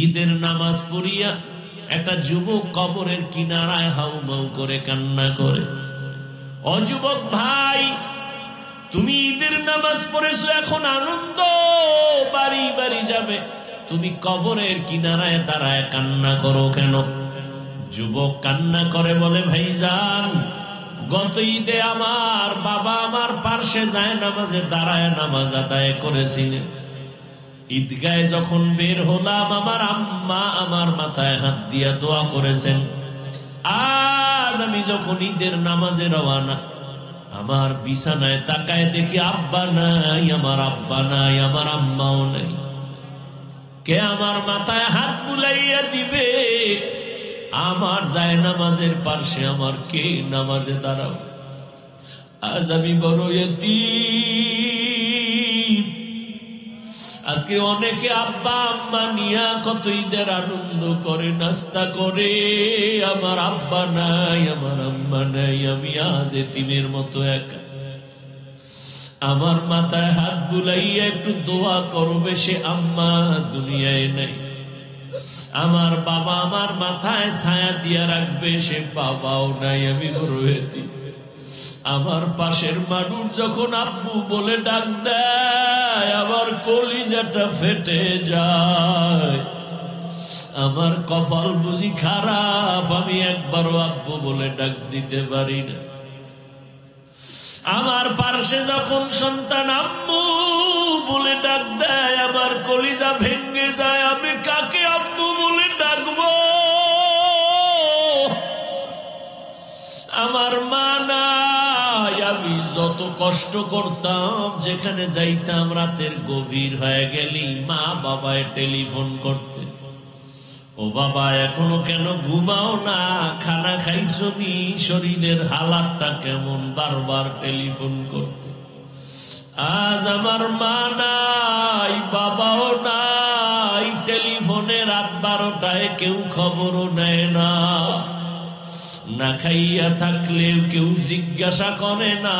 ঈদের নামাজ পড়িয়া একটা যুবক কবরের কিনারায় হাউমাউ করে কান্না করে। ও যুবক ভাই, তুমি ঈদের নামাজ পড়েছো, এখন আনন্দ বাড়ি বাড়ি যাবে, তুমি কবরের কিনারায় দাঁড়ায় কান্না করো কেন? যুবক কান্না করে বলে, ভাইজান, গত ঈদে আমার বাবা আমার পার্শ্বে যায় নামাজে দাঁড়ায় নামাজ আদায় করেছিলেন। ঈদগাহে যখন বের হলাম, আমার আম্মা আমার মাথায় হাত দিয়া দোয়া করেছেন। আজ আমি যখন ঈদের নামাজে রওয়ানা, আমার বিছানায় তাকায় দেখি আব্বা নাই, আমার আব্বা নাই, আমার আম্মাও নাই। কে আমার মাথায় হাত বুলাইয়া দিবে? আমার যায় নামাজের পার্শ্বে আমার কে নামাজে দাঁড়াও? আজ আমি বড় এতিম। আজকে অনেকে আব্বা আম্মা নিয়া কত ঈদের আনন্দ করে, নাস্তা করে, আমার আব্বা নাই, আমার আম্মা নাই, আমি আজ এতিমের মতো একা। আমার মাথায় হাত বুলাইয়া একটু দোয়া করবে, সে আম্মা দুনিয়ায় নাই। আমার বাবা আমার মাথায় ছায়া দিয়া রাখবে, সে বাবাও নাই, আমি বড় এতিম। আমার পাশের মানুষ যখন আব্বু বলে ডাক দেয়, আমার কলিজাটা ফেটে যায়। আমার কপাল বুঝি খারাপ, আমি একবারও আব্বু বলে ডাক দিতে পারি না। আমার পাশে যখন সন্তান আম্মু বলে ডাক দেয়, আমার কলিজা ভেঙে যায়। আমি কাকে আব্বু বলে ডাকবো? আমার মা নাই। আমি যত কষ্ট করতাম, যেখানে যাইতাম রাতের গভীর হয়ে গেলি মা বাবায় টেলিফোন করতে, ও বাবা এখনো কেন ঘুমাও না, খানা খাইছো নি, শরীরের হালাতটা কেমন, বারবার টেলিফোন করতে। আজ আমার মা নাই, বাবাও নাই, টেলিফোনে রাত 12টায় কেউ খবরও নেয় না। না খাইয়া থাকলেও কেউ জিজ্ঞাসা করে না,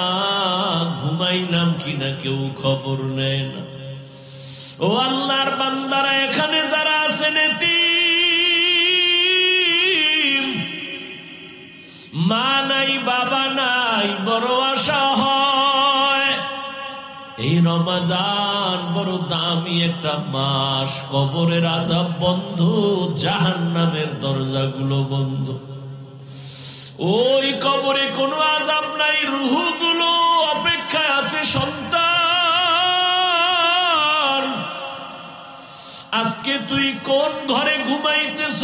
ঘুমাইলাম কিনা কেউ খবর নেয় না। ও আল্লাহর বান্দারা, এখানে যারা আছেন এতিম, মা নাই, বাবা নাই, বড় আশা হয় এই রমজান বড় দামি একটা মাস। কবরের আযাব বন্ধ, জাহান্নামের দরজাগুলো বন্ধ। ওই কবরে কোনো আযাব নাই, রূহগুলো অপেক্ষায় আছে। সন্তান, আজকে তুই কোন ঘরে ঘুমাইতেছ?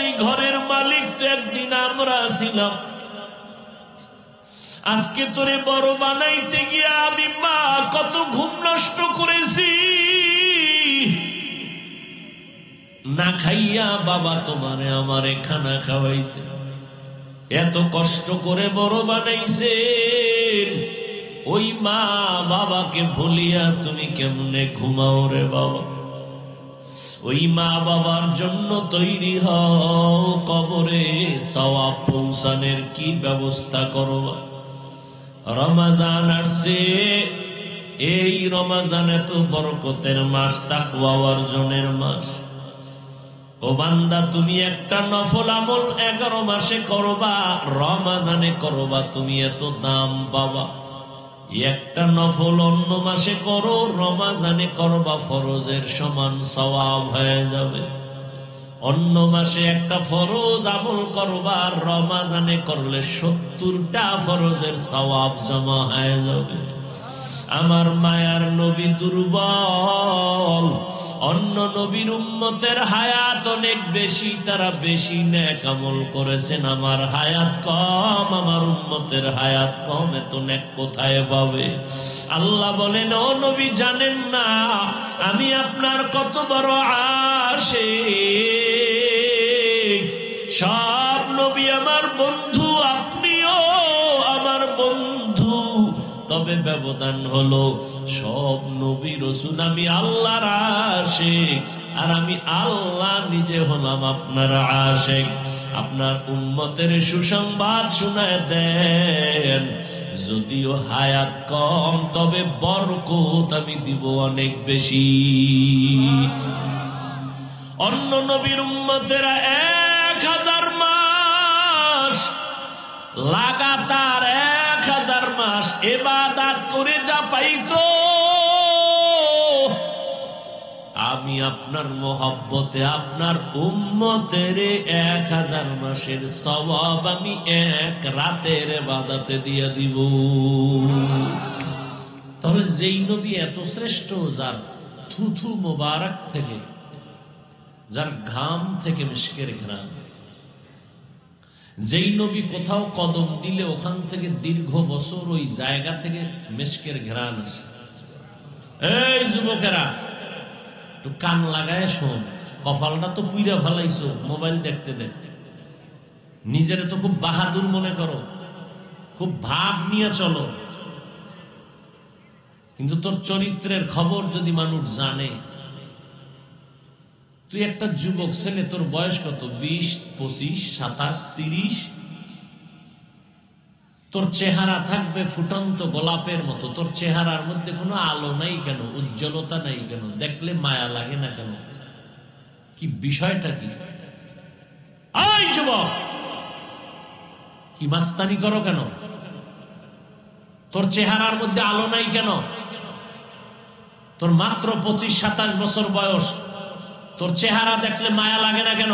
এই ঘরের মালিক তো একদিন আমরা ছিলাম। আজকে তোরে বড় বানাইতে গিয়া আমি মা কত ঘুম নষ্ট করেছি। না খাইয়া বাবা তোমারে আমারে খানা খাওয়াইতে এত কষ্ট করে বড় বানাইছে। ওই মা বাবাকে ভুলিয়া তুমি কেমনে ঘুমাও রে বাবা? ওই মা বাবার জন্য তৈরি হও, কবরে সওয়াব পৌঁছানোর কি ব্যবস্থা করবা। রমজান আসছে, এই রমজান এত বরকতের মাস, তাকওয়া অর্জনের মাস। ও বান্দা, তুমি একটা নফল আমল 11 মাসে করবা, রমজানে করবা, তুমি এত দাম পাবা। একটা নফল অন্য মাসে করো, রমজানে করবা, ফরজের সমান সওয়াব হয়ে যাবে। অন্য মাসে একটা ফরজ আমল করবা, রমজানে করলে 70টা ফরজের সওয়াব জমা হয়ে যাবে। আমার মায়ার নবী দুর্বল, অন্য নবীর উম্মতের হায়াত অনেক বেশি, তারা বেশি নেক আমল করেছেন। আমার হায়াত কম, আমার উম্মতের হায়াত কম, এত নেক কোথায় পাবে? আল্লাহ বলেন, ও নবী জানেন না আমি আপনার কত বড় আশিক? সব নবী আমার বন্ধু, আপনিও আমার বন্ধু, তবে ব্যবধান হলো সব নবী রাসূল আমি আল্লাহর আশিক, আর আমি আল্লাহ নিজে হলাম আপনার আশিক। আপনার উম্মতের সুসংবাদ শোনায় দেন, যদিও হায়াত কম তবে বরকত আমি দিব অনেক বেশি। অন্য নবীর উম্মতেরা 1000 মাস লাগাতার 1000 মাস ইবাদত করে যা পাইতো, আমি আপনার মোহব্বতে আপনার উম্মতের 1000 মাসের সওয়াব আমি এক রাতের ইবাদতে দিয়ে দিব। তবে যেই নবী এত শ্রেষ্ঠ, যার থুথু মোবারক থেকে, যার ঘাম থেকে মিশকের ঘ্রাণ, যেই নবী কোথাও কদম দিলে ওখান থেকে দীর্ঘ বছর ওই জায়গা থেকে মিশকের ঘ্রাণ আসে। এই যুবকেরা একটু কান লাগায় শোন, কপালটা তো পুইরা ফেলাইছো মোবাইল দেখতে দেখতে। নিজেরে তো খুব বাহাদুর মনে করো, খুব ভাব নিয়ে চলো, কিন্তু তোর চরিত্রের খবর যদি মানুষ জানে, তুই একটা যুবক ছেলে, তোর বয়স কত? 20, 25, 27, 30। তোর চেহারা থাকবে ফুটন্ত গোলাপের মতো। তোর চেহারার মধ্যে কোনো আলো নাই কেন? উজ্জ্বলতা নাই কেন? দেখলে মায়া লাগে না কেন? কি বিষয়টা কি? এই যুবক, কি মাস্তানি করো কেন? তোর চেহারার মধ্যে আলো নাই কেন? তোর মাত্র 25-27 বছর বয়স, তোর চেহারা দেখলে মায়া লাগে না কেন?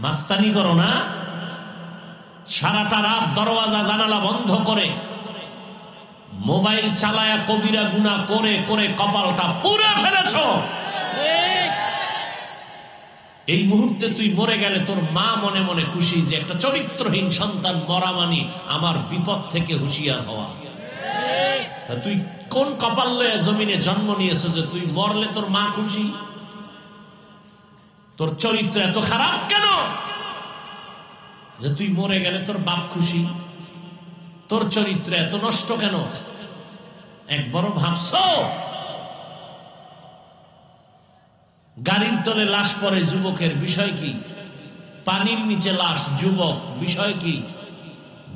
মাস্তানি করো না? সারাটা রাত দরওয়াজা জানালা বন্ধ করে মোবাইল চালায়া কবিরা গুনাহ করে করে কপালটা পুড়ে ফেলেছ। এই মুহূর্তে তুই মরে গেলে তোর মা মনে মনে খুশি যে একটা চরিত্রহীন সন্তান মরা মানি আমার বিপদ থেকে হুঁশিয়ার হওয়া। তুই কোন কপাল লয়ে জমিনে জন্ম নিয়েছ যে তুই মরলে তোর মা খুশি? তোর চরিত্র এত খারাপ কেন যে তুই মরে গেলে তোর বাপ খুশি? তোর চরিত্র এত নষ্ট কেন? একবারও ভাবছো? গাড়ির তলে লাশ পড়ে, যুবকের বিষয় কি? পানির নিচে লাশ, যুবক, বিষয় কি?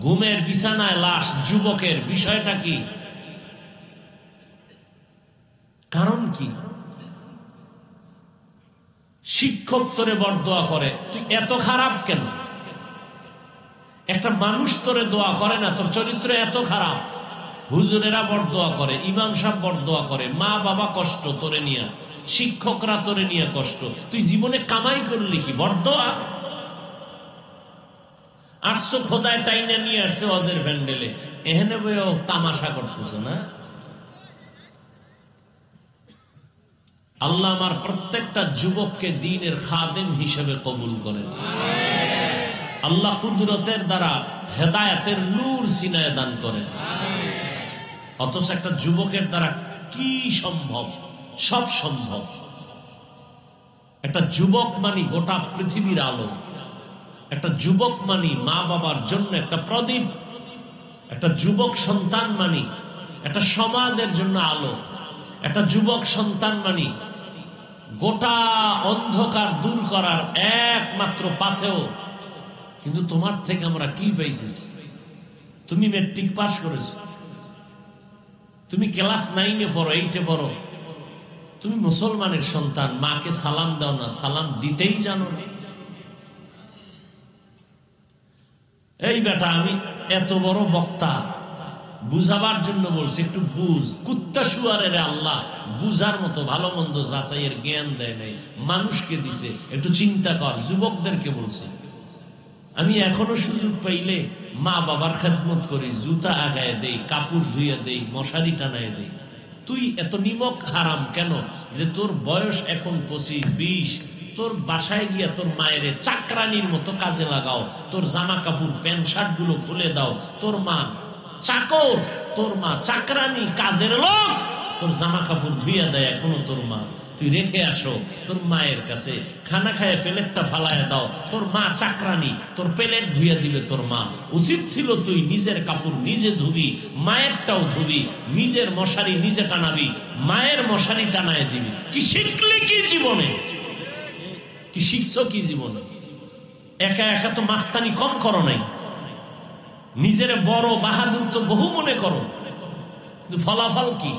ঘুমের বিছানায় লাশ, যুবকের বিষয়টা কি? কারণ কি? শিক্ষক তোরে বরদোয়া করে, তুই এত খারাপ কেন? একটা মানুষ তোরে দোয়া করে না, তোর চরিত্র এত খারাপ। হুজুরেরা বরদোয়া করে, ইমাম সাহেব বরদোয়া করে, মা বাবা কষ্ট তোরে নিয়ে, শিক্ষকরা তোরে নিয়ে কষ্ট, তুই জীবনে কামাই করলি কি? বরদোয়া। আসছো খোদায় টাইনে নিয়ে আসছে ওয়াজের প্যান্ডেলে, এখানে বইও তামাশা করতেছো না? আল্লাহ আমার প্রত্যেকটা যুবককে দ্বীনের খাদেম হিসেবে কবুল করেন। আল্লাহ কুদরতের দ্বারা হেদায়েতের নূর সিনায় দান করেন। অথচ একটা যুবকের দ্বারা কি সম্ভব? সব সম্ভব। একটা যুবক মানি গোটা পৃথিবীর আলো, একটা যুবক মানি মা বাবার জন্য একটা প্রদীপ, একটা যুবক সন্তান মানি একটা সমাজের জন্য আলো, একটা যুবক সন্তান মানি গোটা অন্ধকার দূর করার একমাত্র পাথেয়। কিন্তু তোমার থেকে আমরা কি পাইতেছি? তুমি ম্যাট্রিক পাস করেছো, তুমি ক্লাস 9-এ পড়ো, 8-এ পড়ো, তুমি মুসলমানের সন্তান, মাকে সালাম দাও না, সালাম দিতেই জানো না। এই বেটা, আমি এত বড় বক্তা, বুঝাবার জন্য বলছি, একটু বুঝ। কুত্তা শুয়ারের আল্লাহ বুঝার মতো ভালো মন্দ যাচাইয়ের জ্ঞান দেয় নাই, মানুষকে দিছে, একটু চিন্তা কর। যুবকদেরকে বলছি, আমি এখনো সুযোগ পাইলে মা বাবার খেদমত করি, জুতা আগায় দেই, কাপড় ধুয়ে দেই, মশারি টানায় দেই। তুই এত নিমক হারাম কেন যে তোর বয়স এখন 25-20? তোর বাসায় গিয়া তোর মায়ের চাকরানির মতো কাজে লাগাও, তোর জামা কাপড় প্যান্ট শার্ট গুলো খুলে দাও। তোর মা চাকর, তোর মা চাকরানি, কাজের লোক, তোর জামা কাপড় ধুইয়া দেয় এখনো তোর মা। তুই রেখে আসো তোর মায়ের কাছে, খানা খায় প্লেটটা ফালায় দাও, তোর মা চাকরানি, তোর প্লেট ধুইয়া দিবে তোর মা। উচিত ছিল তুই নিজের কাপড় নিজে ধুবি, মায়েরটাও ধুবি, নিজের মশারি নিজে টানাবি, মায়ের মশারি টানায় দিবি। কি শিখলি কি জীবনে? কি শিখছো কি জীবনে? একা একা তো মাস্তানি কম করো নাই, নিজের বড় বাহাদুর তো বহু মনে করো, কিন্তু ফলাফল কি?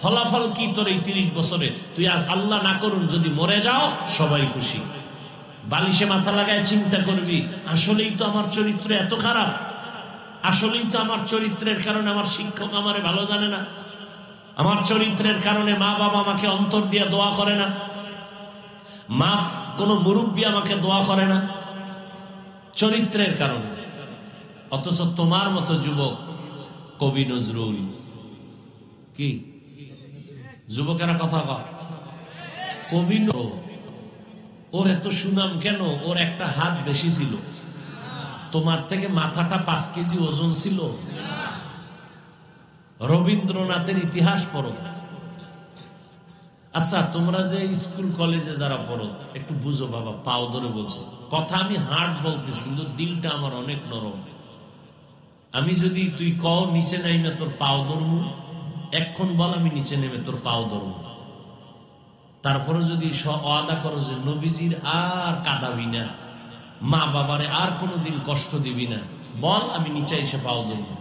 ফলাফল কি তোর এই 30 বছরে? তুই আজ আল্লাহ না করুন যদি মরে যাও, সবাই খুশি। বালিশে মাথা লাগায় চিন্তা করবি, আসলেই তো আমার চরিত্র এত খারাপ, আসলেই তো আমার চরিত্রের কারণে আমার শিক্ষক আমারে ভালো জানে না, আমার চরিত্রের কারণে মা বাবা আমাকে অন্তর দিয়ে দোয়া করে না, মা কোন মুরব্বী আমাকে দোয়া করে না, চরিত্রের কারণে। অথচ তোমার মতো যুবক, কবি নজরুল, কি যুবকেরা কথা কয়, কবি ওর এত সুনাম কেন? ওর একটা হাত বেশি ছিল, তোমার থেকে মাথাটা 5 কেজি ওজন ছিল। রবীন্দ্রনাথের ইতিহাস পড়ো। আচ্ছা, তোমরা যে স্কুল কলেজে যারা পড়ো একটু বুঝো বাবা, পাও ধরে বলছি কথা, আমি হার্ড বলতেছি কিন্তু দিলটা আমার অনেক নরম। আমি যদি তুই কও নিচে নাইমে তোর পাও ধরমু, এক্ষণ বল আমি নিচে নেমে তোর পাও ধরমু। তারপরে যদি ওয়াদা করো যে নবীজির আর কাঁদাবি না, মা বাবারে আর কোনোদিন কষ্ট দিবি না, বল আমি নিচে এসে পাও ধরবো।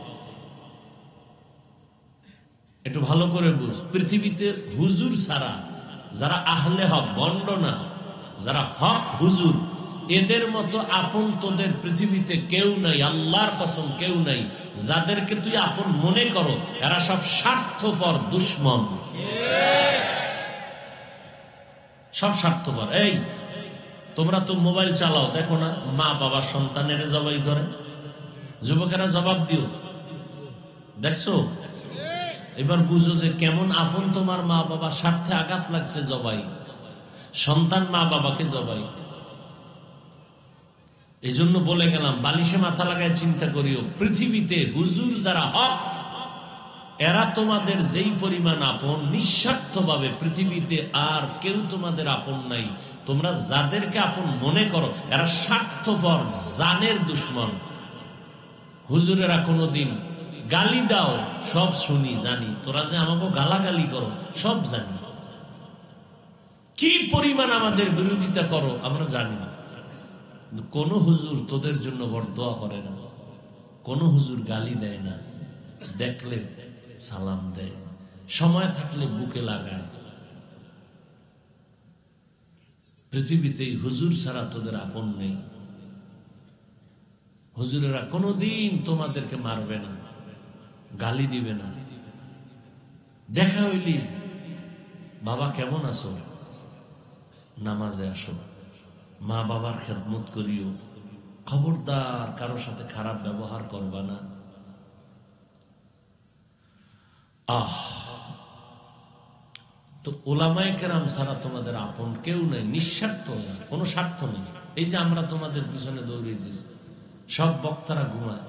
একটু ভালো করে বুঝ, পৃথিবীতে হুজুর ছাড়া যারা আহলে হক, বন্ড না, যারা হক হুজুর, এদের মতো আপন তোদের পৃথিবীতে কেউ নাই, আল্লাহর কসম কেউ নাই। যাদেরকে তুই আপন মনে করো এরা সব স্বার্থপর দুশ্মন, সব স্বার্থপর। এই তোমরা তো মোবাইল চালাও, দেখো না মা বাবা সন্তানের জবাই করে? যুবকেরা জবাব দিও, দেখছো? এবার বুঝো যে কেমন আপন তোমার মা বাবা, স্বার্থে আঘাত লাগছে জবাই, সন্তান মা বাবাকে জবাই। এই জন্য বলে গেলাম, বালিশে মাথা লাগায় চিন্তা করিও, পৃথিবীতে হুজুর যারা হক, এরা তোমাদের যেই পরিমাণ আপন, নিঃস্বার্থভাবে পৃথিবীতে আর কেউ তোমাদের আপন নাই। তোমরা যাদেরকে আপন মনে করো এরা স্বার্থপর, জানের দুশ্মন। হুজুরেরা কোনোদিন গালি দাও, সব শুনি জানি, তোরা যে আমাকে গালাগালি করো সব জানি, কি পরিমাণ আমাদের বিরোধিতা করো আমরা জানি। কোন হুজুর তোদের জন্য বরদোয়া করে না, কোন হুজুর গালি দেয় না, দেখলে সালাম দেয়, সময় থাকলে বুকে লাগায়। পৃথিবীতে হুজুর ছাড়া তোদের আপন নেই। হুজুরেরা কোনোদিন তোমাদেরকে মারবে না, গালি দিবে না। দেখা হইলি বাবা কেমন আছো, নামাজে আসো, মা বাবার খেদমত করিও, খবরদার কারোর সাথে খারাপ ব্যবহার করবা না। তো ওলামায়ে কেরাম ছাড়া তোমাদের আপন কেউ নেই, নিঃস্বার্থ, কোনো স্বার্থ নেই। এই যে আমরা তোমাদের পিছনে দৌড়িয়েছি, সব বক্তারা ঘুমায়,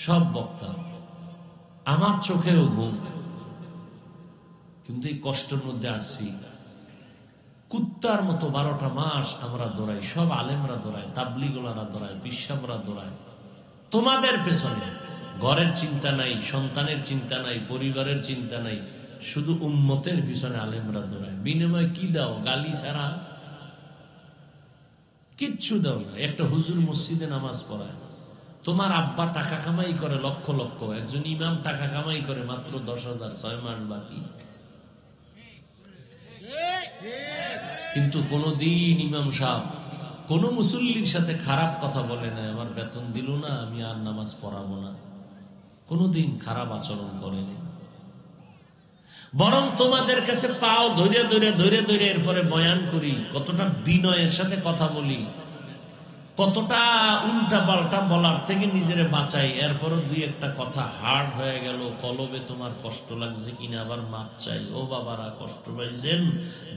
সব বক্তা, আমার চোখেও ঘুম, কিন্তু এই কষ্টের মধ্যে আসছি। কুত্তার মতো 12টা মাস আমরা দৌড়াই, সব আলেমরা দৌড়ায়, তাবলিগোলারা দৌড়ায়, বিশ্বাবরা দৌড়ায় তোমাদের পেছনে। ঘরের চিন্তা নাই, সন্তানের চিন্তা নাই, পরিবারের চিন্তা নাই, শুধু উম্মতের পিছনে আলেমরা দৌড়ায়। বিনিময় কি দাও? গালি ছাড়া কিচ্ছু দাও না। একটা হুজুর মসজিদে নামাজ পড়ায়, তোমার আব্বা টাকা কামাই করে লক্ষ লক্ষ, একজন ইমাম টাকা কামাই করে মাত্র 10,000, 6 মাস বাকি। কিন্তু কোনদিন ইমাম সাহেব কোন মুসল্লির সাথে খারাপ কথা বলে না, আমার বেতন দিল না আমি আর নামাজ পড়াবো না, কোনদিন খারাপ আচরণ করেনি। বরং তোমাদের কাছে পাও ধরে ধরে ধরে ধরে এরপরে বয়ান করি, কতটা বিনয়ের সাথে কথা বলি, কতটা উল্টা পাল্টা বলার থেকে নিজের বাঁচাই। এরপরও 2-1টা কথা হার্ড হয়ে গেল, কলবে তোমার কষ্ট লাগছে কিনা আবার মাপ চাই, ও বাবারা কষ্ট পাইছেন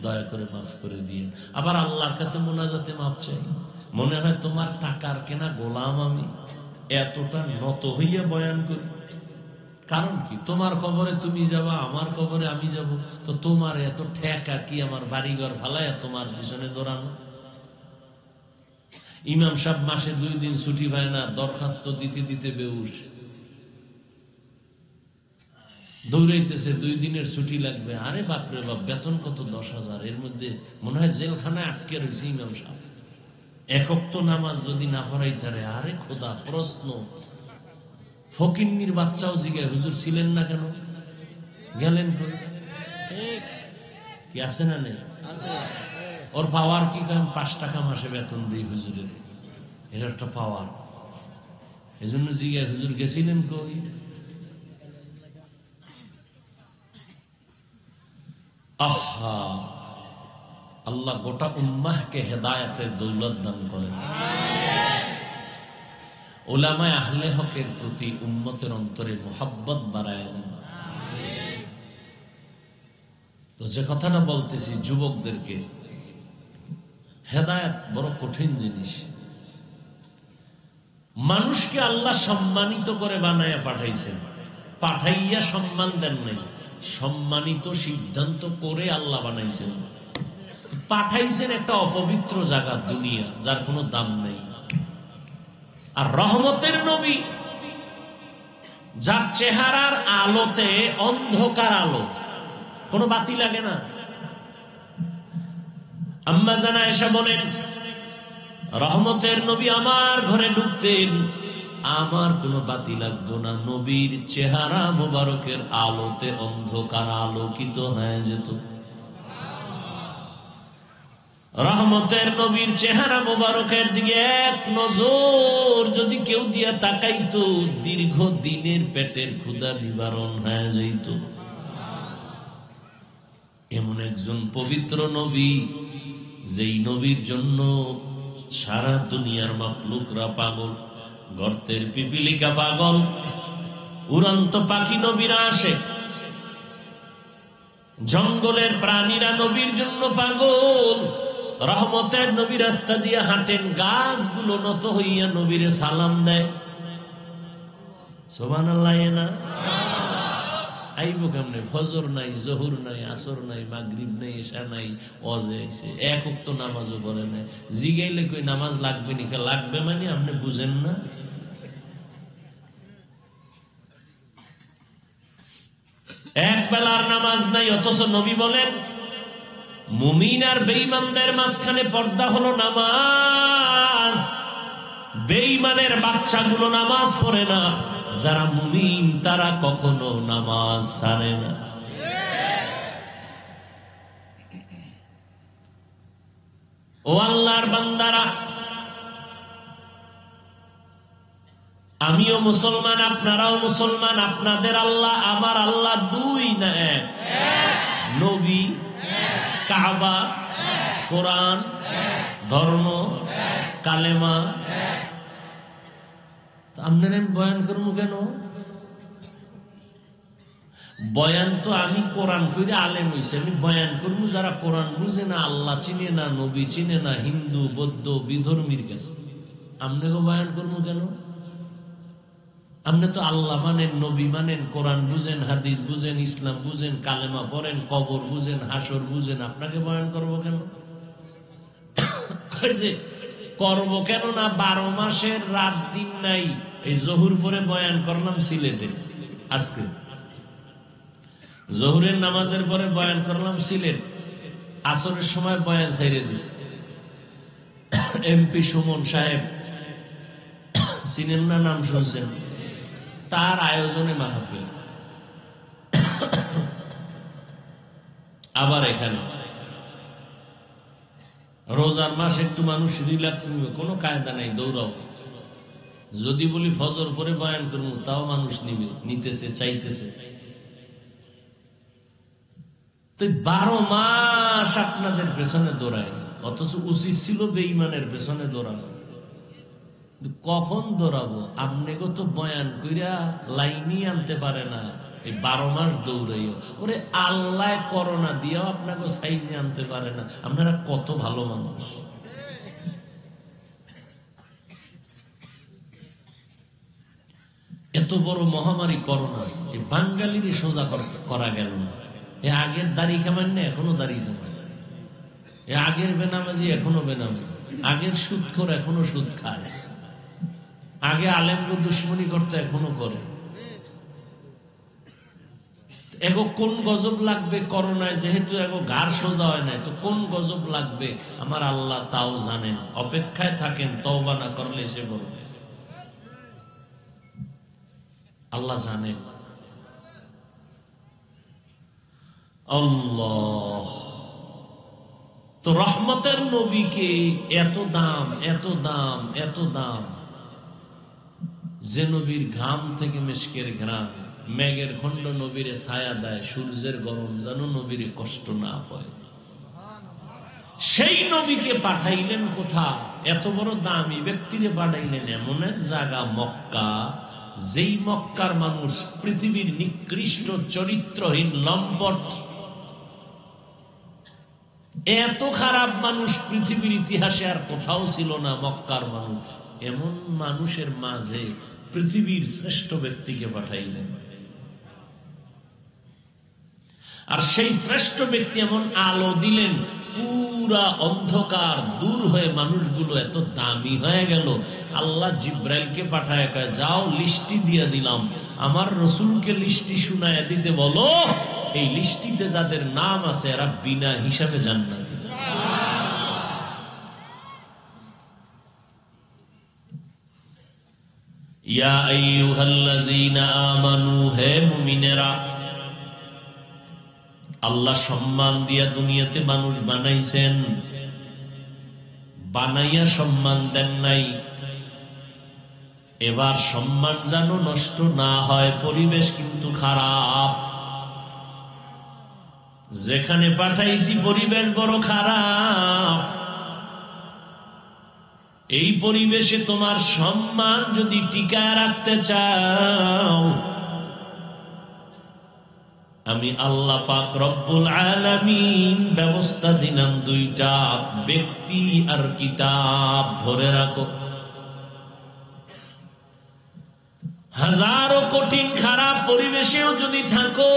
দয়া করে মাফ করে দিয়ে, আবার আল্লাহর কাছে মোনাজাতে মাপ চাই। মনে হয় তোমার টাকার কেনা গোলাম আমি, এতটা নত হইয়া বয়ান করি। কারণ কি? তোমার কবরে তুমি যাবা, আমার কবরে আমি যাব, তো তোমার এত ঠেকা কি আমার বাড়িঘর ফালায় তোমার পিছনে দৌড়ানো? ইমাম সাহেব মাসে 2 দিন ছুটি পায় না, দরখাস্ত দিতে দিতে বেউস, দৌড়াইতেছে 2 দিনের ছুটি লাগবে। আরে বাপরে বাপ, বেতন কত? 10,000। এর মধ্যে মনে হয় জেলখানায় আটকে রয়েছে ইমাম সাহেব। 1 ওয়াক্ত নামাজ যদি না পড়াইতারে, আরে খোদা, প্রশ্ন ফকিন্নির বাচ্চাও জিগায় হুজুর ছিলেন না কেন? গেলেন কি আছে না নেই? ওর পাওয়ার কি কাম? 5 টাকা মাসে বেতন দিই হুজুরের, এটা একটা পাওয়ার। এই জন্য জিজ্ঞাসা, হুজুর গেছিলেন কই? আহা, আল্লাহ গোটা উম্মাহকে হেদায়েতের দৌলত দান করেন। উলামায়ে আহলে হকের প্রতি উম্মতের অন্তরে মুহাব্বত বাড়ায় দেন। তো যে কথাটা বলতেছি যুবকদেরকে, হেদায়েত বড় কঠিন জিনিস। মানুষকে আল্লাহ সম্মানিত করে বানায়া পাঠাইছেন, পাঠাইয়া সম্মান দেন নাই, সম্মানিত সিদ্ধান্ত করে আল্লাহ বানাইছেন। পাঠাইছেন একটা অপবিত্র জায়গা দুনিয়া, যার কোনো দাম নাই। আর রহমতের নবী, যার চেহারার আলোতে অন্ধকার আলো, কোনো বাতি লাগে না। আম্মা জান আয়েশা বলেন, রহমতের নবী আমার ঘরে ঢুকতেন, আমার কোনো বাতি লাগতো না, নবীর চেহারা মোবারকের আলোতে অন্ধকার আলোকিত হয়ে যেত। রহমতের নবীর চেহারা মোবারকের দিকে এক নজর যদি কেউ দিয়া তাকাইতো, দীর্ঘ দিনের পেটের ক্ষুধা নিবারণ হয়ে যাইত। এমন একজন পবিত্র নবী, যেই নবীর জন্য সারা দুনিয়ার মাখলুকরা পাগল, গর্তের পিপিলিকা পাগল, উড়ন্ত পাখি নবীরা আসে, জঙ্গলের প্রাণীরা নবীর জন্য পাগল। রহমতের নবী রাস্তা দিয়ে হাঁটেন, গাছগুলো নত হইয়া নবীরে সালাম দেয়। সুবহানাল্লাহ না? আইব কেমনে? ফজর নাই, জহুর নাই, আসর নাই, মাগরিব নাই, এশা নাই, ওয়াজে আইছে, এক ওয়াক্ত নামাজও পড়ে নাই। জিগাইলে কই নামাজ লাগবে নি? লাগবে মানে আপনি বুঝেন না। এক বেলার নামাজ নাই, অথচ নবী বলেন মুমিন আর বেঈমানদের মাঝখানে পর্দা হলো নামাজ। বেঈমানের বাচ্চাগুলো নামাজ পড়ে না, যারা মুমিন তারা কখনো নামাজ ছাড়ে না। ও আল্লাহর বান্দারা, আমিও মুসলমান, আপনারাও মুসলমান। আপনাদের আল্লাহ আমার আল্লাহ দুই না এক? নবী, কাবা, কোরআন, ধর্ম, কালেমা। আপনার আমি বয়ান করবো কেন? বয়ান তো আমি কোরআন করে আলেম হইছে, আমি বয়ান করবো যারা কোরআন বুঝে না, আল্লাহ চিনে না, নবী চিনে না, হিন্দু বৌদ্ধ বিধর্মীর কাছে। আপনাকে বয়ান করবো কেন? আপনি তো আল্লাহ মানেন, নবী মানেন, কোরআন বুঝেন, হাদিস বুঝেন, ইসলাম বুঝেন, কালেমা পড়েন, কবর বুঝেন, হাসর বুঝেন, আপনাকে বয়ান করবো কেন? করব কেন না? 12 মাসের রাত দিন নাই। এই জহুর পরে বয়ান করলাম সিলেটে, আজকে জহুরের নামাজের পরে বয়ান করলাম সিলেট, আসরের সময় বয়ান ছাইড়ে দিছে। এমপি সুমন সাহেব, চিনেন না? নাম শুনছেন? তার আয়োজনে মাহফিল। আবার এখানে রোজার মাস একটু মানুষ রিল্যাক্স নিবে, কোনো কায়দা নাই, দৌড়াও। যদি বলি ফজর পরে বয়ান করবো, তাও মানুষ নিবে, নিতেছে, চাইতেছে। 12 মাস আপনাদের পেছনে দৌড়ায়, অথচ উচিত ছিল বেঈমানের পেছনে দৌড়ানো। কখন দৌড়াবো? আপনাকে তো বয়ান কইরা লাইনই আনতে পারে না, এই 12 মাস দৌড়াইও। ওরে আল্লাহ করোনা দিয়েও আপনাকে সাইজে আনতে পারে না। আপনারা কত ভালো মানুষ। এত বড় মহামারী করোনা, এই বাঙালিরই সোজা করা গেল না। এ আগের দাড়ি কামান না, এখনো দাড়ি কামান। এ আগের বেনামাজি এখনো বেনামাজি, আগের সুদখোর এখনো সুদ খায়, আগে আলেমকে দুশ্মনী করতে এখনো করে। এগো কোন গজব লাগবে করোনায়, যেহেতু এগো ঘাড় সোজা হয় না, তো কোন গজব লাগবে আমার আল্লাহ তাও জানেন। অপেক্ষায় থাকেন, তওবা না করলে সে বলবে। আল্লাহ জানেন। আল্লাহ, তো রহমতের নবীকে এত দাম, এত দাম, এত দাম, যে নবীর ঘাম থেকে মেশকের ঘ্রাণ, মেঘের খণ্ড নবীরে ছায়া দেয়, সূর্যের গরম যেন নবীরে কষ্ট না হয়। সেই নবীকে পাঠাইলেন কোথা? এত বড় দামি ব্যক্তিরে পাঠাইলেন এমন এক জায়গা মক্কা, যেই মক্কার মানুষ পৃথিবীর নিকৃষ্ট চরিত্রহীন লম্পট, এত খারাপ মানুষ পৃথিবীর ইতিহাসে আর কোথাও ছিল না। মক্কার মানুষ, এমন মানুষের মাঝে পৃথিবীর শ্রেষ্ঠ ব্যক্তিকে পাঠাইলেন। আর সেই শ্রেষ্ঠ ব্যক্তি এমন আলো দিলেন, পুরা অন্ধকার দূর হয়ে মানুষগুলো এত দামি হয়ে গেল। আল্লাহ জিব্রাইলকে পাঠায় কয়, যাও লিস্টি দিয়ে দিলাম, আমার রসুলকে লিস্টি শুনায় দিতে বলো, এই লিস্টিতে যাদের নাম আছে এরা বিনা হিসাবে জান্নাতি। ইয়া আইয়ুহাল্লাযীনা আমানু, হে মুমিনেরা, আল্লাহ সম্মান দিয়া দুনিয়াতে মানুষ বানাইছেন, বানাইয়া সম্মান দেন নাই। এবার সম্মান যেন নষ্ট না হয়, পরিবেশ কিন্তু খারাপ। যেখানে পাঠাইছি পরিবেশ বড় খারাপ। এই পরিবেশে তোমার সম্মান যদি টিকায় রাখতে চাও, আমি আল্লাহ পাক রব্বুল আলামিন ব্যবস্থা দিলাম দুইটা, ব্যক্তি আর কিতাব। ধরে রাখো, হাজারো কঠিন খারাপ পরিবেশেও যদি থাকো,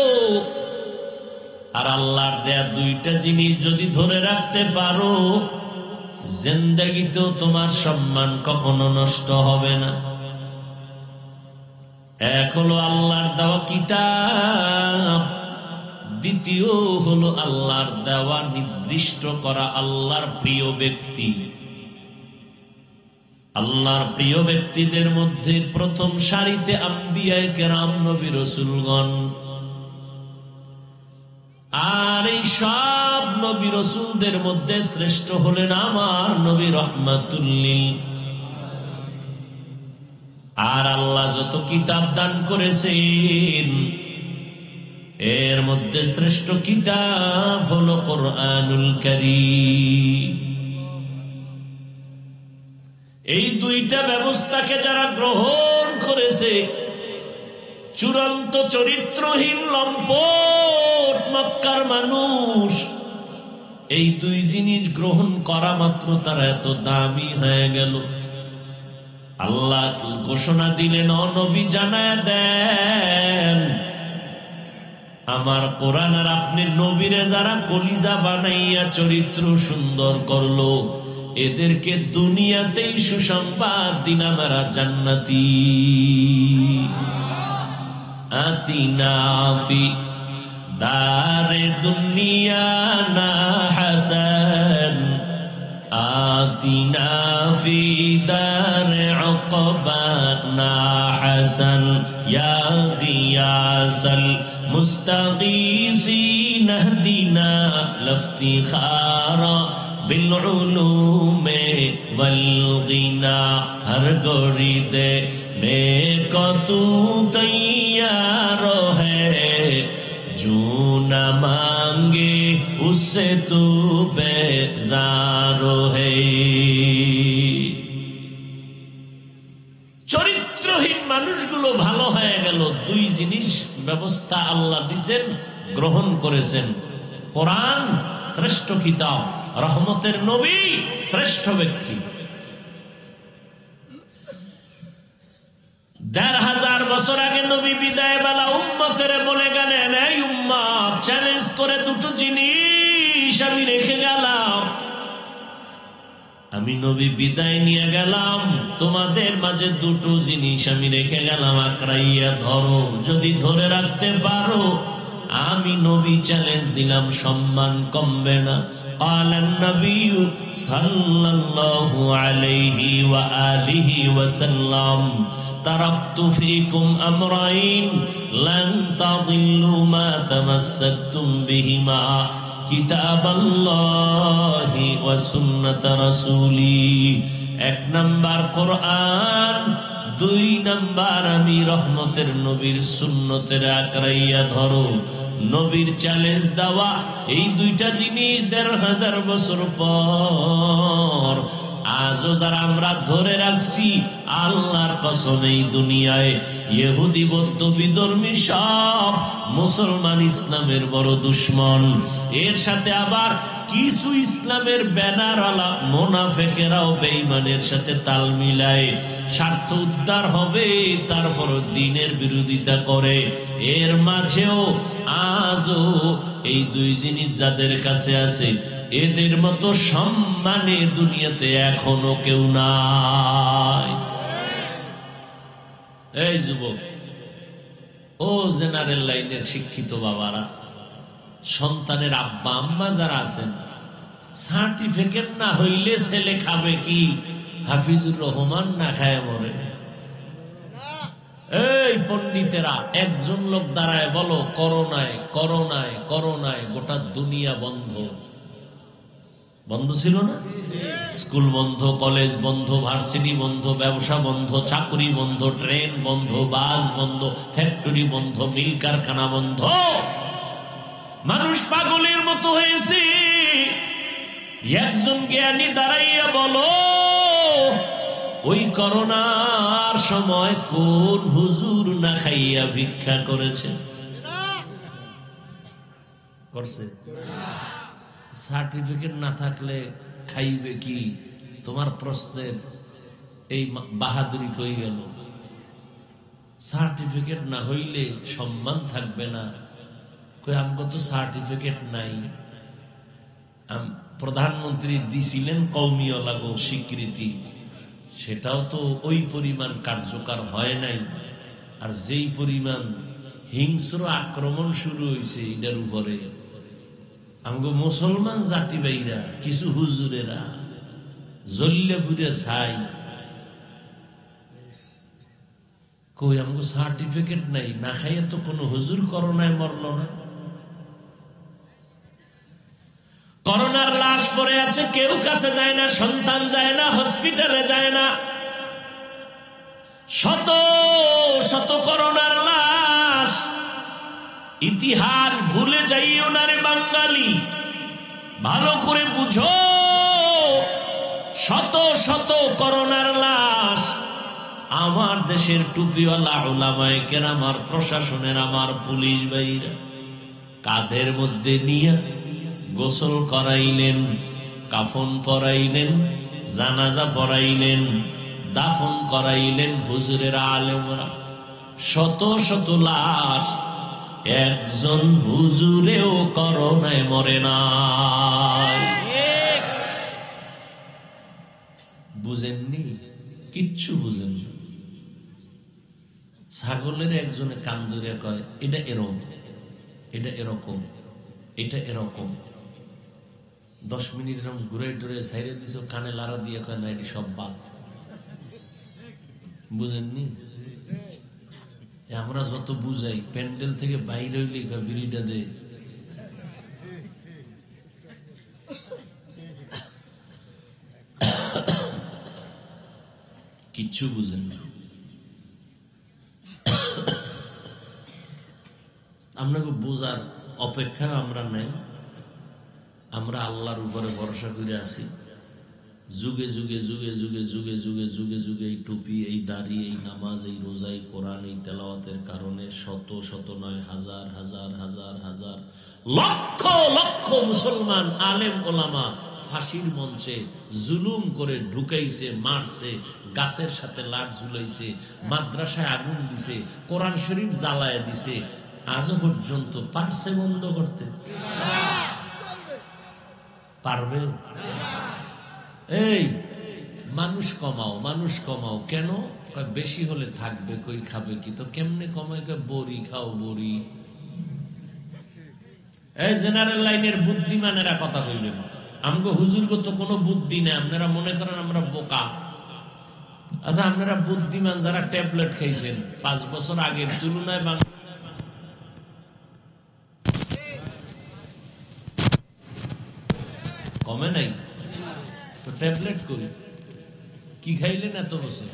আর আল্লাহর দেয়া দুইটা জিনিস যদি ধরে রাখতে পারো, জিন্দেগিতেও তোমার সম্মান কখনো নষ্ট হবে না। এক হলো আল্লাহর দেওয়া কিতাব, দ্বিতীয় হলো আল্লাহর দেওয়া নির্দিষ্ট করা আল্লাহর প্রিয় ব্যক্তি। আল্লাহর প্রিয় ব্যক্তিদের মধ্যে প্রথম সারিতে আম্বিয়ায়ে কেরাম, নবী রাসূলগণ। আর এই সব নবী রাসূলদের মধ্যে শ্রেষ্ঠ হলেন আমার নবী রাহমাতুল লিল। আর আল্লাহ যত কিতাব দান করেছেন, এর মধ্যে শ্রেষ্ঠ কিতাব হলো কোরআনুল কারীম। এই দুইটা ব্যবস্থাকে যারা গ্রহণ করেছে, চূড়ান্ত চরিত্রহীন লম্পট মক্কার মানুষ, এই দুই জিনিস গ্রহণ করা মাত্র তারা এত দামি হয়ে গেল। আল্লাহ ঘোষণা দিলেন, ও নবী জানায়া দেন, আমার কোরআন আর আপনি নবীরে যারা কলিজা বানাইয়া চরিত্র সুন্দর করলো, এদেরকে দুনিয়াতেই সুসংবাদ দিলাম এরা জান্নাতি। আতিনা ফি দারে দুনিয়া না হাসান, আতিনা ফি দারে উকবা না হাসান, ইয়া গিয়াসাল মুস্তাগীসিন ইহদিনা লফতিখারা বিল উলুমে ওয়াল গিনা। হর গড়ি দে নেকো তু তৈয়ার হ্যায়, जो न मांगे उससे तू बेजार है। চরিত্রহীন মানুষগুলো ভালো হয়ে গেল, দুই জিনিস ব্যবস্থা আল্লাহ দিয়েছেন, গ্রহণ করেছেন। কোরআন শ্রেষ্ঠ কিতাব, রহমতের নবী শ্রেষ্ঠ ব্যক্তি। ১,৫০০ বছর আগে নবী বিদায় বেলা উম্মতের বলে গেলেন, এই উম্মত, চ্যালেঞ্জ করে দুটো জিনিস আমি রেখে গেলাম। আমি নবী বিদায় নিয়ে গেলাম, তোমাদের মাঝে দুটো জিনিস আমি রেখে গেলাম, আকড়াইয়া ধরো। যদি ধরে রাখতে পারো, আমি নবী চ্যালেঞ্জ দিলাম, সম্মান কমবে না। ক্বালান নবী সাল্লাল্লাহু আলাইহি ওয়া আলিহি ওয়াসাল্লাম, তারাকতু ফীকুম আমরাইন লান তাদিল্লু মা তামাসসাকতুম বিহিমা কিতাবাল্লাহি ওয়া সুন্নাত রাসূলি। 1 নাম্বার কোরআন, 2 নাম্বার আমি রহমতের নবীর সুন্নতের আকড়াইয়া ধরো। নবীর চ্যালেঞ্জ দেওয়া এই 2টা জিনিস 1500 বছর পর আজও যারা আমরা ধরে রাখছি, আল্লাহর কসম এই দুনিয়ায় ইহুদি বৌদ্ধ বিধর্মী সব মুসলমান ইসলামের বড় দুশ্মন। এর সাথে আবার কিছু ইসলামের ব্যানারওয়ালা মুনাফিকেরাও বেঈমানের সাথে তাল মিলায়, স্বার্থ উদ্ধার হবে তারপর দ্বীনের বিরোধিতা করে। এর মাঝেও আজও এই 2 জিনিস যাদের কাছে আছে, এদের মতো সম্মানে দুনিয়াতে এখনো কেউ নাই। এই যুবক, ও জেনারেল লাইনের শিক্ষিত বাবারা, সন্তানের আব্বা আম্মা যারা আছেন, সার্টিফিকেট না হইলে ছেলে খাবে কি? হাফিজুর রহমান না খায় মরে। এই পণ্ডিতেরা, একজন লোক দাঁড়ায় বলো, করোনায় করোনায় করোনায় গোটা দুনিয়া বন্ধ। বন্ধ ছিল না? স্কুল বন্ধ, কলেজ বন্ধ, ভার্সিটি বন্ধ, ব্যবসা বন্ধ, চাকরি বন্ধ, ট্রেন বন্ধ, বাস বন্ধ, ফ্যাক্টরি বন্ধ, মিল কারখানা বন্ধ। মানুষ পাগলের মতো হয়েছে। একজন জ্ঞানী দাঁড়াইয়া বলো, ওই করোনার সময় কোন হুজুর না খাইয়া ভিক্ষা করেছে? করছে? সার্টিফিকেট না থাকলে খাইবে কি? তোমার প্রশ্নের এই বাহাদুরি কই গেল? সার্টিফিকেট না হইলে সম্মান থাকবে না। কই আমগো তো সার্টিফিকেট নাই। প্রধানমন্ত্রী দিছিলেন কওমিয়া লাগো স্বীকৃতি, সেটাও তো ওই পরিমাণ কার্যকর হয় নাই। আর যেই পরিমাণ হিংস্র আক্রমণ শুরু হয়েছে এটার উপরে, আমগো মুসলমান জাতি ভাইরা কিছু হুজুরেরা জ্বললে পুড়ে ছাই। কই আমগো সার্টিফিকেট নাই, না খাইয়ে তো কোনো হুজুর করোনায় মরল না। করোনার লাশ পড়ে আছে, কেউ কাছে যায় না, সন্তান যায় না, হসপিটালে যায় না। শত শত করোনার লাশ। ইতিহাস ভুলে যাইও না রে বাঙালি, ভালো করে বুঝো। শত শত করোনার লাশ। আমার দেশের টুপিওয়ালা উলামায়ে কেরাম, আমার প্রশাসনের, আমার পুলিশ ভাইরা কাঁধের মধ্যে নিয়ে গোসল করাইলেন, কাফন পরাইলেন, জানাজা পরাইলেন, দাফন করাইলেন হুজুরের আলেমরা। শত শত লাশ, একজন হুজুরেও করোনায় মরে না। বুঝেননি? কিচ্ছু বুঝেন না। ছাগলের একজনে কান ধরে কয় এটা এরকম, এটা এরকম, এটা এরকম। 10 মিনিট এরকম ঘুরে টুরে ছাইরে দিছে, কানে লাড়া দিয়ে কয় না এটি সব বাদ। বুঝেননি? আমরা যত বুঝাই, প্যান্ডেল থেকে বাইরে হইলে বিড়িটা দে। কিচ্ছু বুঝেন না। আপনাকে বোঝার অপেক্ষা আমরা নাই। আমরা আল্লাহর উপরে ভরসা করে আছি। যুগে যুগে যুগে যুগে যুগে যুগে যুগে যুগে এই টুপি, এই দাড়ি, এই নামাজ, এই রোজা, এই কোরআন, এই তেলাওয়াতের কারণে শত শত নয়, হাজার হাজার হাজার হাজার লক্ষ লক্ষ মুসলমান আলেম ওলামা ফাঁসির মঞ্চে জুলুম করে ঢুকাইছে, মারছে, গাছের সাথে লাট ঝুলাইছে, মাদ্রাসায় আগুন দিছে, কোরআন শরীফ জ্বালায় দিছে। আজও পর্যন্ত পারছে বন্ধ করতে? পারবে? এই মানুষ কমাও, মানুষ কমাও। কেন? বেশি হলে থাকবে কই, খাবে কি? তো কেমনে কমাই? বড়ি খাও, বড়ি। এই জেনারেল লাইনের বুদ্ধিমানেরা কথা বলবেন, আমগো হুজুরগো তো কোনো বুদ্ধি নেই। আপনারা মনে করেন আমরা বোকা। আচ্ছা, আপনারা বুদ্ধিমান যারা ট্যাবলেট খাইছেন 5 বছর আগের তুলনায় কমে নাই তো ট্যাবলেট করি কি খাইলেন এত বছর?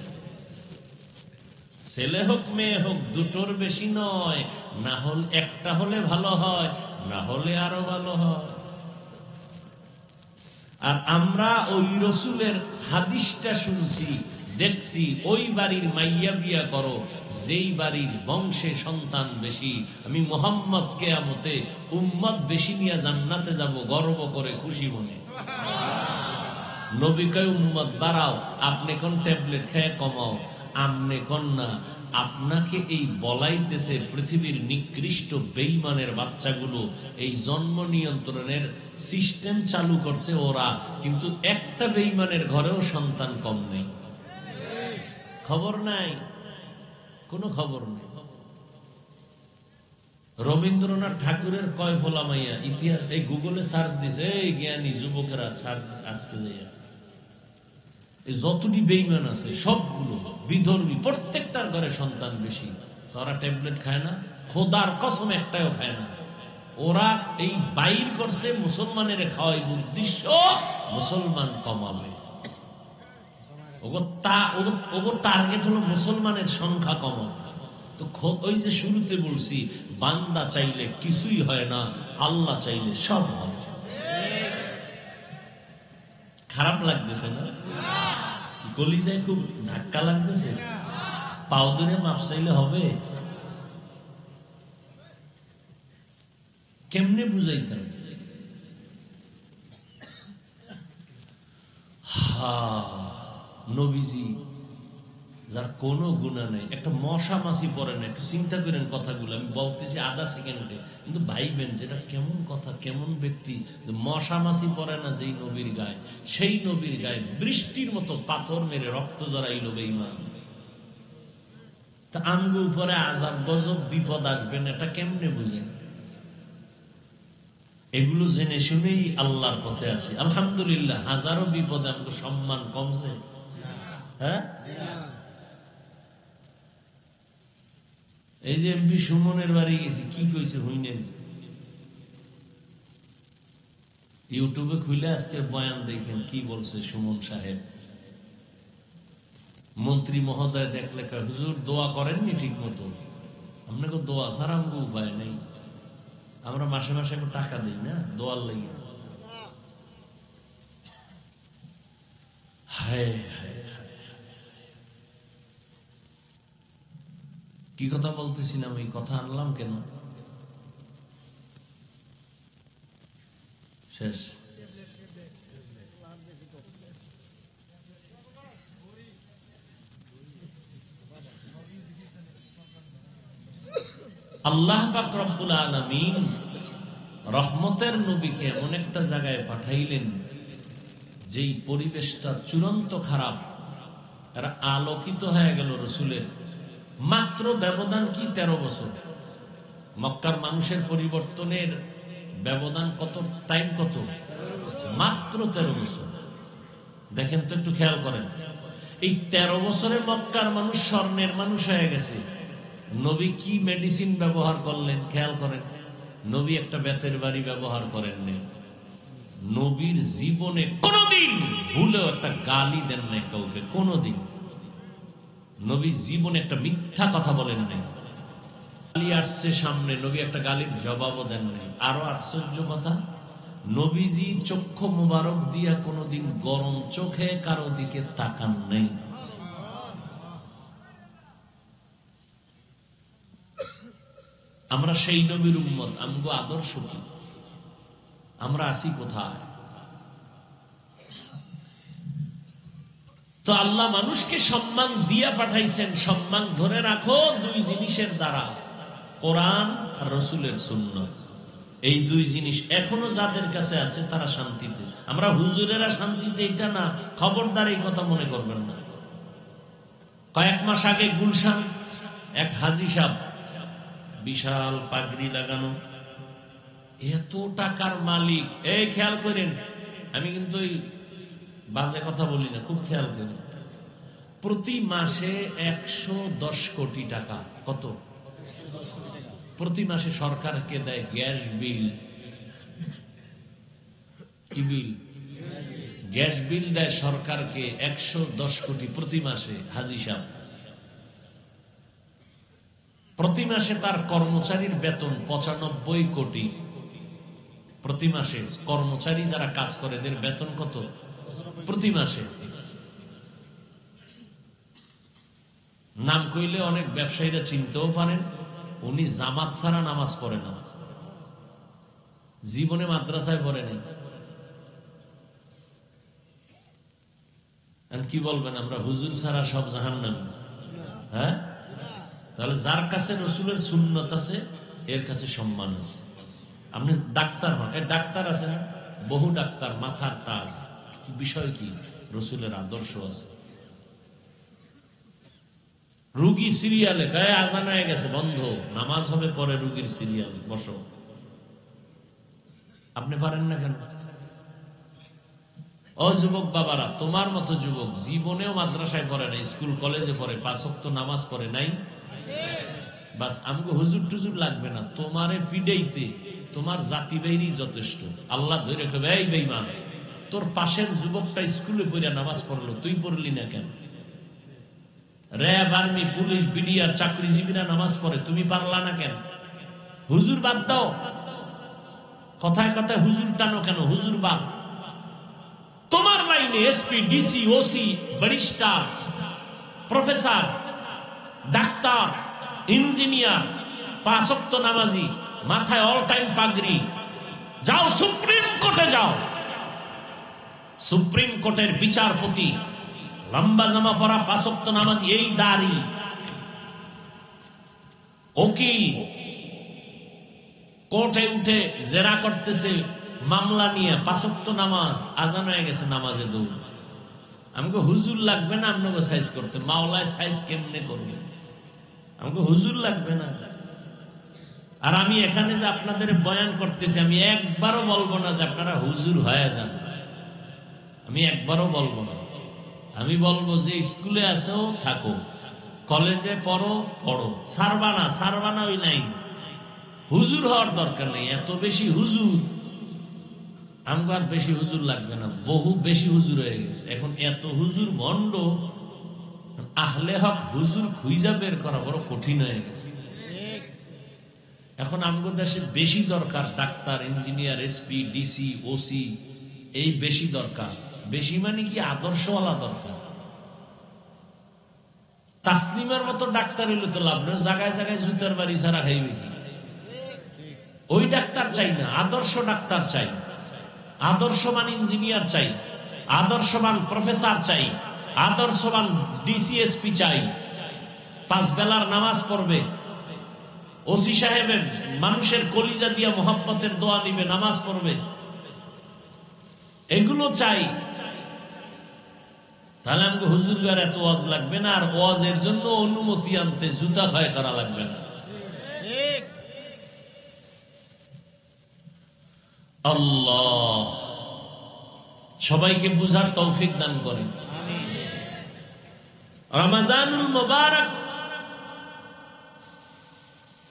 ছেলে হোক মেয়ে হোক দুটোর বেশি নয়, না হলে একটা হলে ভালো হয়, না হলে আরো ভালো হয়। আর আমরা ওই রসুলের হাদিসটা শুনছি, দেখছি, ওই বাড়ির মাইয়া বিয়া করো যেই বাড়ির বংশে সন্তান বেশি। আমি মুহাম্মদ কিয়ামতে উম্মত বেশি নিয়ে জান্নাতে যাব গর্ব করে খুশি মনে। নবী কয় উম্মত বাড়াও, আপনি কোন ট্যাবলেট খেয়ে কমাও, আমনে কোন না। আপনাকে এই বলাইতেছে পৃথিবীর নিকৃষ্ট বেঈমানের বাচ্চাগুলো এই জন্ম নিয়ন্ত্রণের সিস্টেম চালু করছে ওরা, কিন্তু একটা বেঈমানের ঘরেও সন্তান কম নেই। খবর নাই, কোনো খবর নেই। রবীন্দ্রনাথ ঠাকুরের কয় ফোলা মাইয়া ইতিহাস এই গুগলে সার্চ দিছে, এই জ্ঞানী যুবকেরা সার্চ আজকে যাইয়া যতটি বেঈমান আছে সবগুলো বিধর্মী, প্রত্যেকটার ঘরে সন্তান বেশি। তারা ট্যাবলেট খায় না, খোদার কসম একটাও খায় না। ওরা এই বাইর করছে মুসলমানের খাওয়াই উদ্দেশ্য মুসলমান কমাবে। ওগো টার্গেট হলো মুসলমানের সংখ্যা কমাবে। তো ওই যে শুরুতে বলছি, বান্দা চাইলে কিছুই হয় না, আল্লাহ চাইলে সব হবে। খারাপ লাগতেছে না? কলিজায় খুব ধাক্কা লাগতেছে? পাও ধরে মাপ চাইলে হবে? কেমনে বুঝাইতাম? নবীজি যার কোনো গুণা নেই, একটা মশা মাছি পড়ে না, একটু চিন্তা করেন কথাগুলো আমি বলতেছি আধা সেকেন্ডে, কিন্তু ভাইবেন যেটা কেমন কথা, কেমন ব্যক্তি। মশা মাছি পড়ে না যেই নবীর গায়ে, সেই নবীর গায়ে বৃষ্টির মতো পাথর মেরে রক্ত জড়াইল বেঈমান। তা আমগো উপরে আযাব গজব বিপদ আসবেন, এটা কেমনে বুঝেন? এগুলো জেনে শুনেই আল্লাহর পথে আছি আলহামদুলিল্লাহ। হাজারো বিপদে আমাকে সম্মান কমছে? হ্যাঁ, এই যে এমপি সুমনের বাড়ি গেছি, কি কইছে হইনেন? ইউটিউবে খুলে আজকের বয়ান দেখেন কি বলছে সুমন সাহেব। মন্ত্রী মহোদয় দেখলে হুজুর দোয়া করেননি ঠিক মতো। আপনাকে দোয়া ছাড়া আমাকে উপায় নেই, আমরা মাসে মাসে টাকা দিই না দোয়ার লাগে। হায় হায়, কি কথা বলতেছিলাম, এই কথা আনলাম কেন? শেষ। আল্লাহ পাক রব্বুল আলামিন রহমতের নবীকে এমন একটা জায়গায় পাঠাইলেন যেই পরিবেশটা চূড়ান্ত খারাপ, এরা আলোকিত হয়ে গেল রসুলের। মাত্র ব্যবধান কি 13 বছর। মক্কার মানুষের পরিবর্তনের ব্যবধান কত, টাইম কত? মাত্র 13 বছর। দেখেন তো, একটু খেয়াল করেন, এই 13 বছরে মক্কার মানুষ স্বর্ণের মানুষ হয়ে গেছে। নবী কি মেডিসিন ব্যবহার করলেন খেয়াল করেন। নবী একটা বেতের বাড়ি ব্যবহার করেননি। নবীর জীবনে কোনদিন ভুলেও একটা গালি দেন নাই কাউকে, কোনদিন। নবী জীবনে একটা মিথ্যা কথা বলেন নাই। গালি আসছে সামনে, নবী একটা গালির জবাবও দেন নাই। আরো আশ্চর্য কথা, নবীজি চক্ষু মুবারক দিয়া কোনদিন গরম চোখে কারো দিকে তাকান নাই। আমরা সেই নবীর উম্মত, আমগো আদর্শ কি? আমরা আছি কোথায়? তো আল্লাহ মানুষকে সম্মান দিয়া পাঠাইছেন। সম্মান ধরে রাখো দুই জিনিসের দ্বারা, কোরআন আর রসুলের সুন্নাত। এই দুই জিনিস এখনো যাদের কাছে আছে তারা শান্তিতে। আমরা হুজুরেরা শান্তিতে, এটা না, খবরদার এই কথা মনে করবেন না। কয়েক মাস আগে গুলশান এক হাজী সাহেব, বিশাল পাগড়ি লাগানো, এত টাকার মালিক। এই খেয়াল করেন, আমি কিন্তু বাজে কথা বলি না, খুব খেয়াল করেন। প্রতি মাসে 110 কোটি টাকা। কত? প্রতি মাসে সরকারকে দেয় গ্যাস বিল। কি বিল? গ্যাস বিল দেয় সরকারকে 110 কোটি প্রতি মাসে। হাজি সাহেব প্রতি মাসে তার কর্মচারীর বেতন 95 কোটি প্রতি মাসে। কর্মচারী যারা কাজ করে এদের বেতন কত প্রতি মাসে? নাম কইলে অনেক ব্যবসায়ীরা চিনতেও পারেন। উনি জামাত ছাড়া নামাজ পড়ে না, জীবনে মাদ্রাসায় পড়েনি। কি বলবেন, আমরা হুজুর ছাড়া সব জাহান্নামী? হ্যাঁ, তাহলে যার কাছে রসুলের সুন্নত আছে এর কাছে সম্মান আছে। আপনি ডাক্তার হন, ডাক্তার আছে না, বহু ডাক্তার, মাথার তাজ, বিষয় কি? রসুলের আদর্শ আছে। রুগী সিরিয়ালে গায়ে আজান হয়ে গেছে, বন্ধ, নামাজ হবে পরে, রুগীর সিরিয়াল বসো। আপনি পারেন না কেন? ও যুবক বাবারা, তোমার মতো যুবক জীবনেও মাদ্রাসায় পড়ে নাই, স্কুল কলেজে পড়ে, 5 ওয়াক্ত নামাজ পড়ে নাই। বাস আমাকে হুজুর টুজুর লাগবে না, তোমারে পিডাইতে তোমার জাতি বেরি যথেষ্ট। আল্লাহ ধরে কবে, এই বেঈমান, তোর পাশের যুবকটা স্কুলে পড়ে নামাজ পড়লো, তুই পড়লি না কেন? র্যাব, আর্মি, পুলিশ, বিডিআর চাকরিজীবীরা নামাজ পড়ে, তুমি পারলা না কেন? হুজুর বাদ দাও, কথায় কথায় হুজুর টানো কেন? হুজুর বাদ। তোমার লাইনে SP, DC, OC, barrister, professor, doctor, engineer, 5 ওয়াক্ত নামাজি, মাথায় অল টাইম পাগড়ি, যাও সুপ্রিম কোর্টে যাও, সুপ্রিম কোর্টের বিচারপতি, লম্বা জামা পরা, 5 ওয়াক্ত নামাজি, এই দাড়ি, উকিল, কোর্টে উঠে জেরা করতেছে মামলা নিয়ে, 5 ওয়াক্ত নামাজ, আজান হয়ে গেছে, নামাজে দৌড়। আমাকে হুজুর লাগবে না আপনাকে সাইজ করতে, মাওলায় সাইজ কেমনে করবে? আমাকে হুজুর লাগবে না। আর আমি এখানে যে আপনাদের বয়ান করতেছি, আমি একবারও বলবো না যে আপনারা হুজুর হয়ে যান, আমি একবারও বলবো না। আমি বলবো যে স্কুলে আসো থাকো, কলেজে পড়ো পড়ো, ছাড়বা না ওই নাই। হুজুর হওয়ার দরকার নেই, এত বেশি হুজুর আমাকে আর বেশি হুজুর লাগবে না, বহু বেশি হুজুর হয়ে গেছে এখন। এত হুজুর ভণ্ড, আহলে হক হুজুর খুঁজা বের করা বড় কঠিন হয়ে গেছে। এখন আমাদের দেশে বেশি দরকার doctor, engineer, SP, DC, OC, এই বেশি দরকার। বেশি মানে কি? আদর্শওয়ালা দরকার। তাসলিমের মতো ডাক্তার হইলে তো লাভ নেই, জায়গায় জায়গায় জুতার বাড়ি ছাড়া খাইবে কি? ওই ডাক্তার চাই না, আদর্শ ডাক্তার চাই, আদর্শবান ইঞ্জিনিয়ার চাই, আদর্শবান প্রফেসর চাই, আদর্শবান ডিসিএসপি চাই, 5 বেলার নামাজ পড়বে, ওসি সাহেবের মানুষের কলিজা দিয়া মোহাম্মতের দোয়া নিবে, নামাজ পড়বে, এগুলো চাই। তাহলে আমাকে হুজুরগার এত ওয়াজ লাগবে না, আর ওয়াজের জন্য অনুমতি আনতে জুতা ক্ষয় করা লাগবে না। আল্লাহ সবাইকে বুঝার তৌফিক দান করেন। রমজানুল মুবারক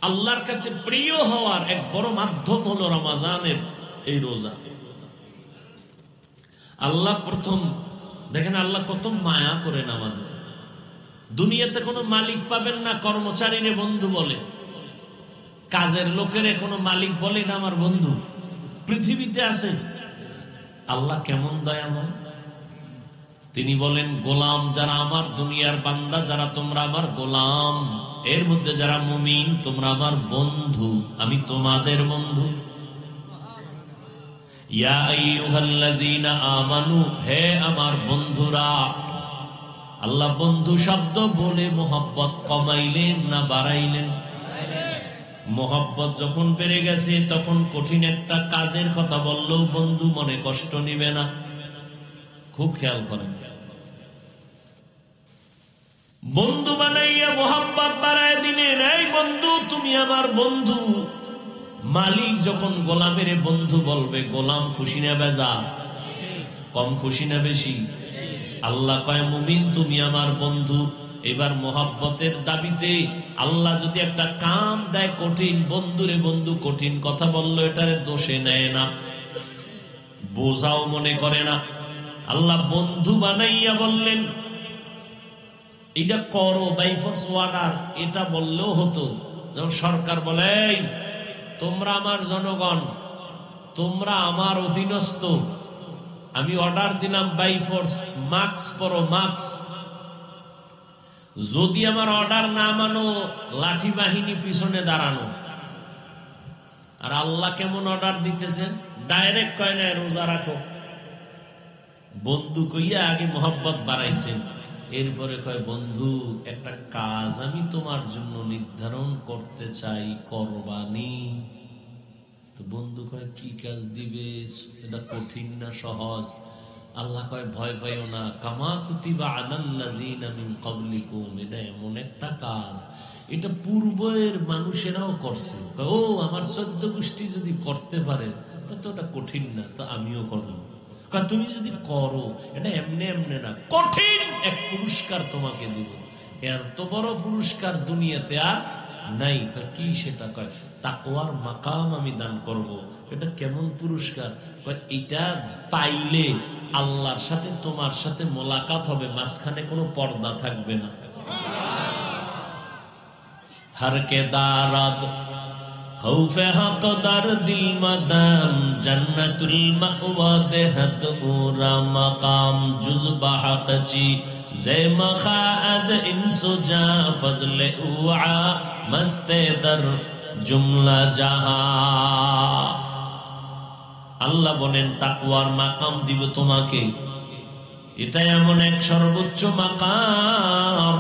আল্লাহর কাছে প্রিয় হওয়ার এক বড় মাধ্যম হলো রমজানের এই রোজা। আল্লাহ প্রথম দেখেন, আল্লাহ কত মায়া করেন আমাদের। দুনিয়াতে কোনো মালিক পাবেন না কর্মচারীরে বন্ধু বলে, কাজের লোকের কোনো মালিক বলে না আমার বন্ধু। পৃথিবীতে আছেন আল্লাহ কেমন দয়াময়, তিনি বলেন গোলাম যারা আমার, দুনিয়ার বান্দা যারা তোমরা আমার গোলাম, এর মধ্যে যারা মুমিন তোমরা আমার বন্ধু, আমি তোমাদের বন্ধু। ইয়া আইয়ুহাল্লাযীনা আমানু, হে আমার বন্ধুরা। আল্লাহ বন্ধু শব্দ বলে মোহাব্বত কমাইলেন না বাড়াইলেন? মোহাব্বত যখন বেড়ে গেছে তখন কঠিন একটা কাজের কথা বললেও বন্ধু মনে কষ্ট নিবে না। খুব খেয়াল করেন, বন্ধু বানাইয়া মোহাব্বত বাড়ায় দিলেন, এই বন্ধু তুমি আমার বন্ধু। মালিক যখন গোলামের বন্ধু বলবে, গোলাম খুশি না বেজা? কম খুশি না বেশি? আল্লাহ কয় মুমিন তুমি আমার বন্ধু। এবার মোহাব্বতের দাবিতে আল্লাহ যদি একটা কাম দেয় কঠিন, বন্ধুরে বন্ধু কঠিন কথা বললো এটারে দোষে নেয় না, বোঝাও মনে করে না। আল্লাহ বন্ধু বানাইয়া বললেন এটা করো বাই ফোর্স অর্ডার, এটা বললেও হতো। যেমন সরকার বলে তোমরা আমার জনগণ, তোমরা আমার অধীনস্থ, আমি অর্ডার দিলাম বাই ফোর্স, মাস্ক পরো মাস্ক। যদি আমার অর্ডার না মানো লাঠি বাহিনী পিছনে দাঁড়ানো। আর আল্লাহ কেমন অর্ডার দিতেছেন, ডাইরেক্ট কয় না রোজা রাখো, বন্ধু কইয়া আগে মোহাব্বত বাড়াইছেন, এরপরে কয় বন্ধু একটা কাজ আমি তোমার জন্য নির্ধারণ করতে চাই, করবানি? তো বন্ধু কয় কি কাজ দিবে, এটা কঠিন না সহজ? আল্লাহ কয় ভয় পাইও না, কামা কুতিবা আলাল্লাযীনা মিন ক্বাবলিকুম, এটা এমন একটা কাজ এটা পূর্বের মানুষেরাও করছে। ও আমার 14 গোষ্ঠী যদি করতে পারে তো ওটা কঠিন না, তো আমিও করব। তুমি যদি করো এটা এমনি এমনি না, কঠিন এক পুরস্কার তোমাকে দিব, এর তো বড় পুরস্কার দুনিয়াতে আর নাই। কি সেটা? কয় তাকওয়ার মাকাম আমি দান করব। এটা কেমন পুরস্কার? এটা পাইলে আল্লাহর সাথে তোমার সাথে মোলাকাত হবে, মাঝখানে কোনো পর্দা থাকবে না। हर के दाराद खौफ हक दर दिल मदाम जन्नतुल मअवा देहत पूरा मकाम जुज बहक ची जे मखा अज इंसु जा फजल उआ मस्ते दर जुमला जहां। আল্লাহ বলেন তাকওয়ার মাকাম দিব তোমাকে, এটা এমন এক সর্বোচ্চ মাকাম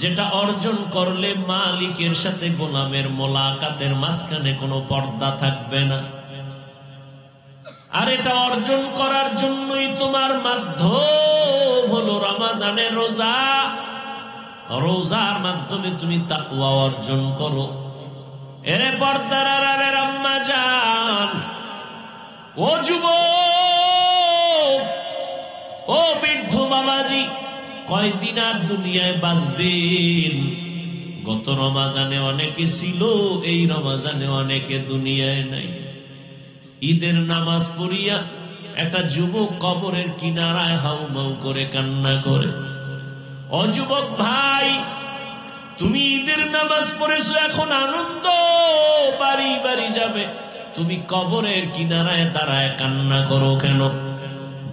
যেটা অর্জন করলে মালিকের সাথে গোলামের মোলাকাতের মাঝখানে কোনো পর্দা থাকবে না। আর এটা অর্জন করার জন্যই তোমার মাধ্যম হলো রমজানের রোজা। রোজার মাধ্যমে তুমি তাকওয়া অর্জন করো। এরে পর্দার আড়ালের আম্মা জান, ও যুবক, ও বৃদ্ধ বাবাজি, কয়দিন আর দুনিয়ায় বাঁচবেন? গত রমজানে অনেকে ছিল, এই রমজানে অনেকে দুনিয়ায় নাই। ঈদের নামাজ পড়িয়া একটা যুবক কবরের কিনারায় হাউমাউ করে কান্না করে। ও যুবক ভাই, তুমি ঈদের নামাজ পড়েছো, এখন আনন্দ বাড়ি বাড়ি যাবে, তুমি কবরের কিনারায় দাঁড়ায় কান্না করো কেন?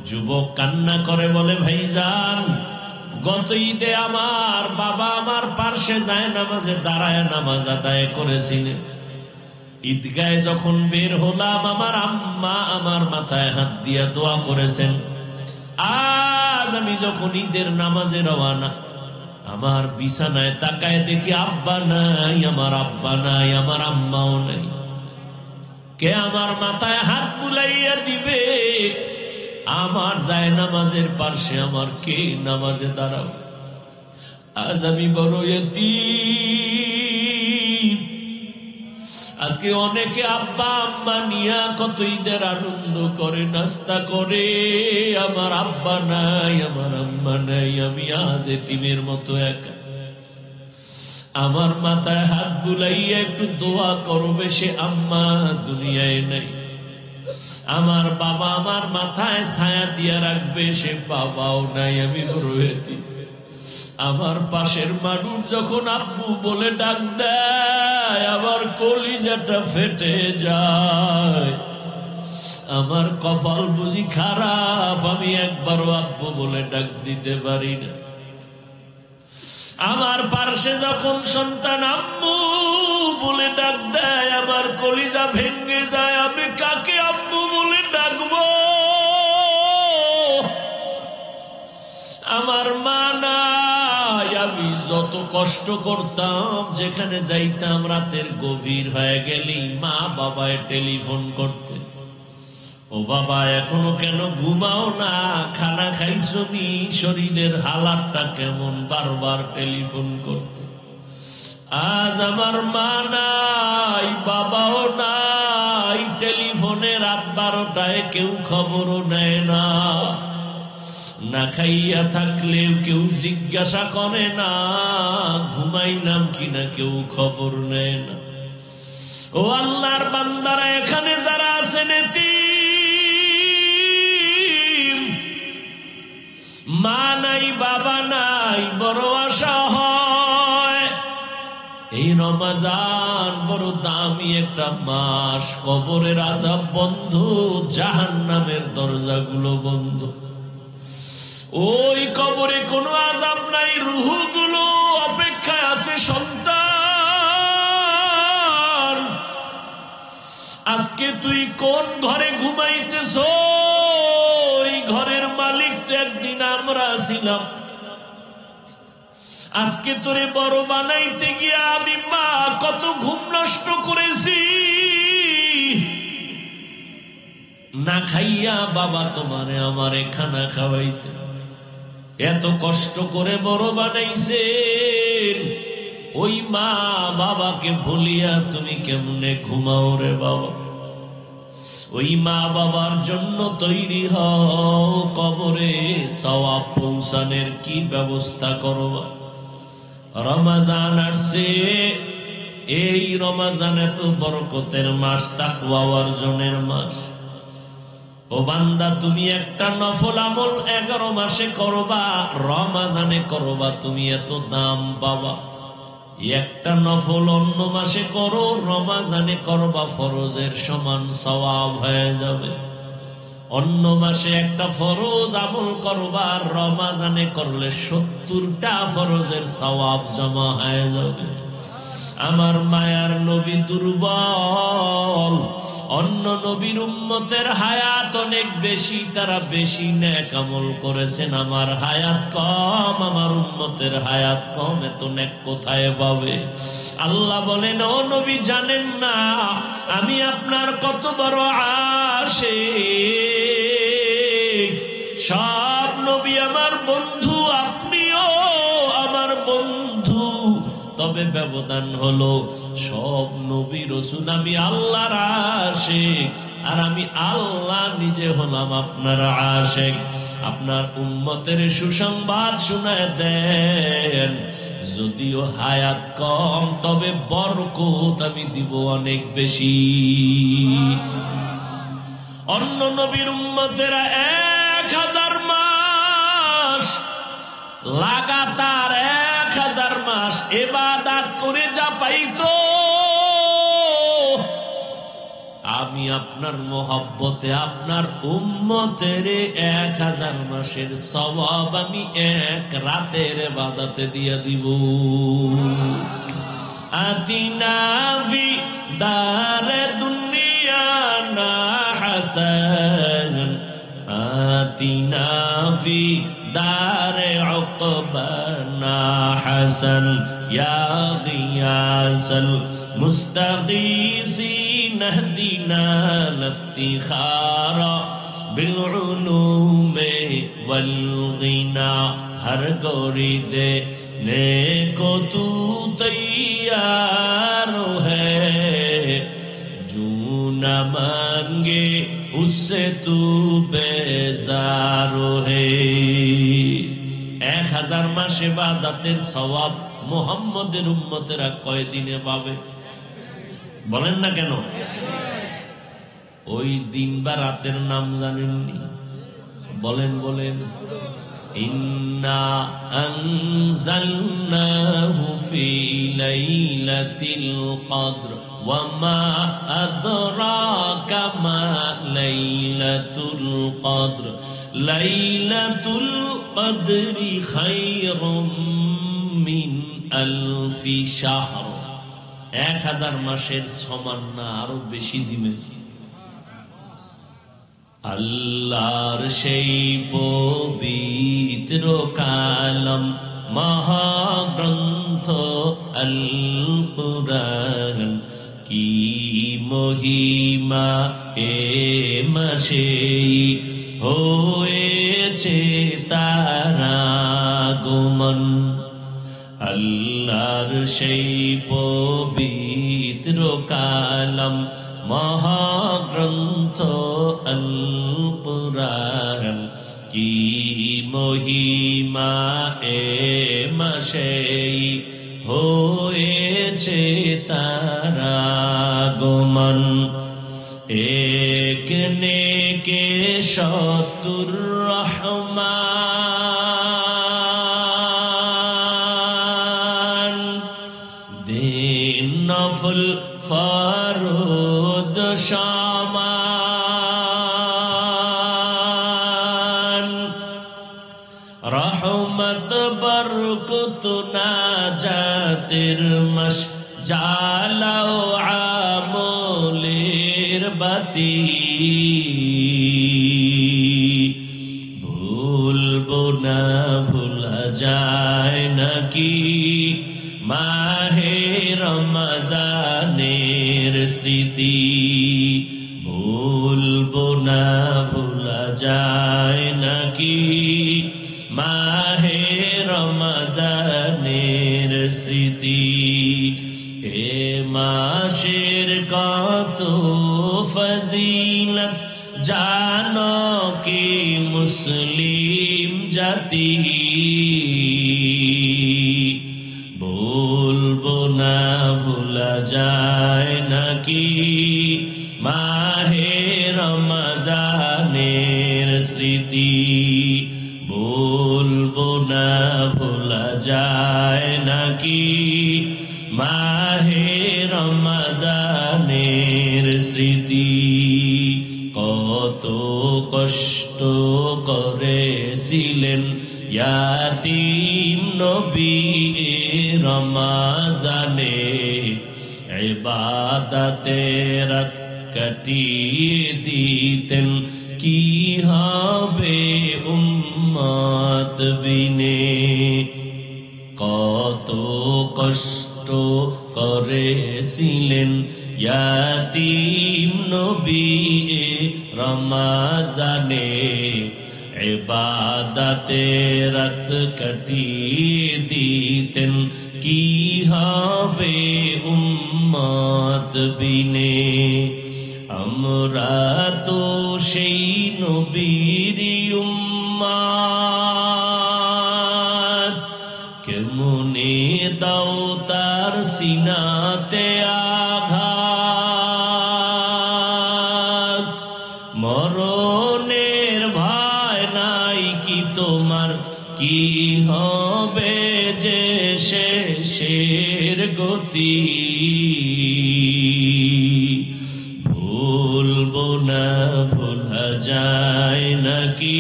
যুবক কান্না করে বলে ভাইজান, গত ঈদে আমার বাবা আমার পার্শ্বে যায় নামাজে দাঁড়ায় নামাজ আদায় করেছিলেন। ঈদগায় যখন বের হলাম আমার আম্মা আমার মাথায় হাত দিয়া দোয়া করেছেন। আজ আমি যখন ঈদের নামাজে রওয়ানা, আমার বিছানায় তাকায় দেখি আব্বা নাই, আমার আব্বা নাই, আমার আম্মাও নাই। কে আমার মাথায় হাত বুলাইয়া দিবে? আমার যায় নামাজের পার্শ্বে আমার কে নামাজে দাঁড়াও? আজ আমি বড় এতিম। আজকে অনেকে আব্বা আম্মা নিয়া কত ঈদের আনন্দ করে, নাস্তা করে, আমার আব্বা নাই, আমার আম্মা নাই, আমি আজ এতিমের মতো একা। আমার মাথায় হাত বুলাইয়া একটু দোয়া করবে, সে আম্মা দুনিয়ায় নাই। আমার বাবা আমার মাথায় ছায়া দিয়া রাখবে, সে বাবাও নাই, আমি বড় এতিম। আমার পাশের মানুষ যখন আব্বু বলে ডাক দেয়, আমার কলিজাটা ফেটে যায়। আমার কপাল বুঝি খারাপ, আমি একবারও আব্বু বলে ডাক দিতে পারি না। আমার পাশে যখন সন্তান আম্মু বলে ডাক দেয়, আমার কলিজা ভেঙে যায়। আমি কাকে আম্মু বলে ডাকবো? আমার মা নাই। আমি যত কষ্ট করতাম, যেখানে যাইতাম রাতের গভীর হয়ে গেলেই মা বাবায় টেলিফোন করতে, ও বাবা এখনো কেন ঘুমাও না, খানা খাইছো নি, শরীরের হালাতটা কেমন, বারবার টেলিফোন করতে। আজ আমার মা নাই, বাবাও নাই, টেলিফোনে রাত 12টায় কেউ খবরও নেয় না। না খাইয়া থাকলেও কেউ জিজ্ঞাসা করে না, ঘুমাইলাম কিনা কেউ খবর নেয় না। ও আল্লাহর বান্দারা, এখানে যারা আছেন এতিম, মা নাই বাবা নাই, বড় আশা হয় এই রমজান বড় দামি একটা মাস, কবরের আযাব বন্ধ, জাহান্নামের দরজাগুলো বন্ধ। ওই কবরে কোনো আযাব নাই, রূহগুলো অপেক্ষায় আছে সন্তান। আজকে তুই কোন ঘরে ঘুমাইতেছ? ওই ঘরের মালিক তো একদিন আমরা ছিলাম। আজকে তোরে বড় বানাইতে গিয়া আমি মা কত ঘুম নষ্ট করেছি। না খাইয়া বাবা তোমারে আমারে খানা খাওয়াইতে এত কষ্ট করে বড় বানাইছে। ওই মা বাবাকে ভুলিয়া তুমি কেমনে ঘুমাও রে বাবা? ওই মা বাবার জন্য তৈরি হও, কবরে সওয়াব পৌঁছানোর কি ব্যবস্থা করবা। রমজান আসছে, এই রমজানে তো বরকতের মাস, তাকওয়া অর্জনের মাস। ও বান্দা, তুমি একটা নফল আমল 11 মাসে করবা, রমজানে করবা, তুমি এত দাম পাবা। একটা নফল অন্য মাসে করো, রমজানে করবা, ফরজের সমান সওয়াব হয়ে যাবে। অন্য মাসে একটা ফরজ আমল করবা, রমজানে করলে 70টা ফরজের সওয়াব জমা হয়ে যাবে। আমার মায়ার নবী দুর্বল, অন্য নবীর উম্মতের হায়াত অনেক বেশি, তারা বেশি নেক আমল করেছেন। আমার হায়াত কম, আমার উম্মতের হায়াত কম, এত নেক কোথায় পাবে? আল্লাহ বলেন, ও নবী জানেন না আমি আপনার কত বড় আশিক? সব নবী আমার বন্ধু, আপনিও আমার বন্ধু, তবে ব্যবধান হলো সব নবী রাসূল আমি আল্লাহর আশিক, আর আমি আল্লাহ নিজে হলাম আপনার আশিক। আপনার উম্মতের সুসংবাদ শোনায় দেন, যদিও হায়াত কম তবে বরকত আমি দিব অনেক বেশি। অন্য নবীর উম্মতেরা 1000 মাস লাগাতার 1000 মাস ইবাদত করে যা পাইতো, আমি আপনার মোহাব্বতে আপনার উম্মতের 1000 মাসের সওয়াব আমি এক রাতের ইবাদতে দিয়ে দিব। আতিনা ফি দারে দুনিয়া না হাসান, আতিনা ফি দারে উকবানা হাসান, ইয়া গিয়াসাল মুস্তাগীসিন ইহদিনা লিফতিখারা বিল উলুমে ওয়াল গিনা। हर गोरी देने को तू तैयार है, जो न मांगे उससे तू बेजार है। 1000 মাস ইবাদতের সওয়াব মুহাম্মদের উম্মতেরা কয় দিনে পাবে? বলেন না কেন? ওই দিন বা রাতের নাম জানেননি? বলেন বলেন। ইন্না আনজালনাহু ফি লাইলাতিল কদর ওয়া মা আদরাকা মা লাইলাতুল কদর, লাইলাতুল কদরি খায়রুম মিন আলফি শাহর। 1000 মাসের সমান না, আরো বেশি দিবে। আল্লাহর সেই পবিত্র কালাম মহাগ্রন্থ আল কুরআন, কি মহিমা এ মাসে হয়েছে তার আগমন। আল্লাহর সেই পবিত্র কালাম মহাগ্রন্থ আল কুরআন, কি মহিমা এ মাসেই হয়েছে তার আগমন। এক নেকে শতুর রহমান, দিন নফল ফরজ সমান। রহমত বরকত নাজাতের মাস, জালাও আমলের বাতি। ভুলবো না ভুলা যায় নাকি মাহে রমজানের স্মৃতি। ভুলবো না ভুলা যায় নাকি মাহে রমজানের স্মৃতি। এ মাসের কত ফজিলত জানো কি মুসলিম জাতি। ভুলবো না ভুলা যায় নাকি মাহে রমজানের স্মৃতি। ভুলবো না ভোলা যায় নাকি মাহে রমজানের স্মৃতি। কত কষ্ট করেছিলেন ইয়াতীম নবী রমজানে, ইবাদতে রাত কাটিয়ে দিতেন কি হবে উম্মত বিনে। কত কষ্ট করেছিলেন ইয়াতীম নবী রমজানে, ইবাদতে রাত কাটিয়ে দিতেন কি হবে উম্মত বিনে। আমরা তো সেই নবীর উম্মত, কেমনে দাও তার সিনাতে আঘাত। মরণের ভয় নাই কি তোমার, কি হবে যে শেষের গতি। ভুলবো না ভোলা যায় নাকি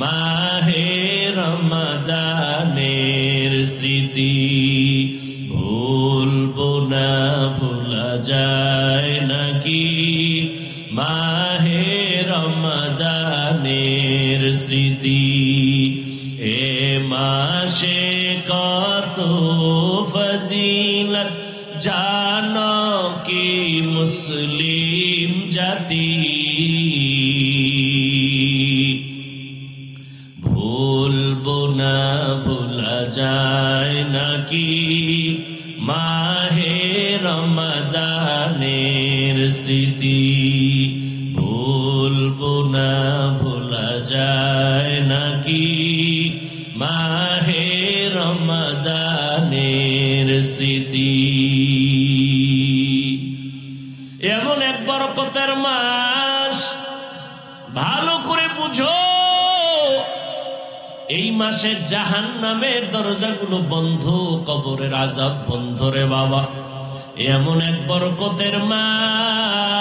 মাহে রমজানের স্মৃতি। ভুলবো না ভোলা যায় নাকি মাহে রমজানের স্মৃতি। এ মাসে কত ফজিলত জানো কি মুসলিম জাতি। ভুলবো না ভোলা যায় নাকি মাহে রমজানের স্মৃতি। ভুলবো না ভোলা যায় নাকি মাহে রমজানের স্মৃতি। এমন এক বরকতের মাস, ভালো করে বুঝো। এই মাসে জাহান্নামের দরজাগুলো বন্ধ, কবরের আযাব বন্ধ রে বাবা। এমন এক বরকতের মাস।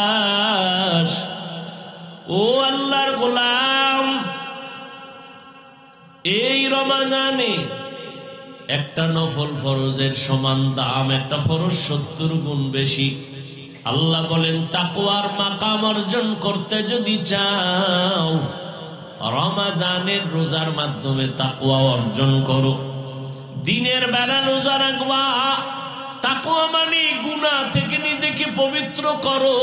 ও আল্লাহর গোলাম, এই রমজানে একটা নফল ফরজের সমান দাম, একটা ফরজ 70 গুণ বেশি। আল্লাহ বলেন তাকওয়ার মাকাম অর্জন করতে যদি চাও, রমজানের রোজার মাধ্যমে তাকওয়া অর্জন করো। দিনের বেলা রোজা রাখবা। তাকওয়া মানে গুনাহ থেকে নিজেকে পবিত্র করো।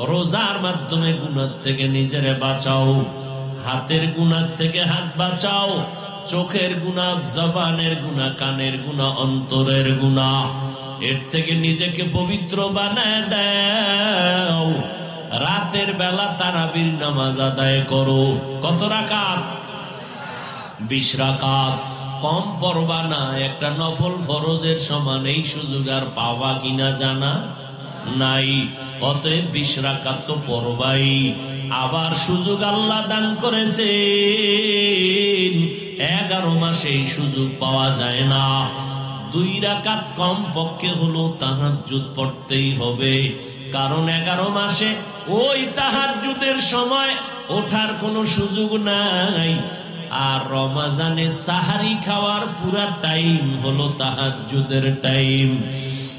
রোজার মাধ্যমে গুনাহ থেকে নিজেরে বাঁচাও। হাতের গুনাহ থেকে হাত বাঁচাও, চোখের গুনাহ, জবানের গুনাহ, কানের গুনাহ, অন্তরের গুনাহ, এর থেকে নিজেকে পবিত্র বানায় দাও। রাতের বেলা তারাবির নামাজ আদায় করো। কত রাকাত? 20 রাকাত। কম পড়বা না, একটা নফল ফরজের সমান এই সুযোগ আর পাওয়া কিনা জানা নাই। অতএব 20 রাকাত তো পড়বাই। আবার সুযোগ আল্লাহ দান করেছে, 11 মাসে এই সুযোগ পাওয়া যায় না। 2 রাকাত কম পক্ষে হলো তাহাজ্জুদ পড়তেই হবে, কারণ 11 মাসে ওই তাহাজ্জুদের সময় ওঠার কোনো সুযোগ নাই। আর রমজানে সাহারি খাওয়ার পুরা টাইম হলো তাহাজ্জুদের টাইম।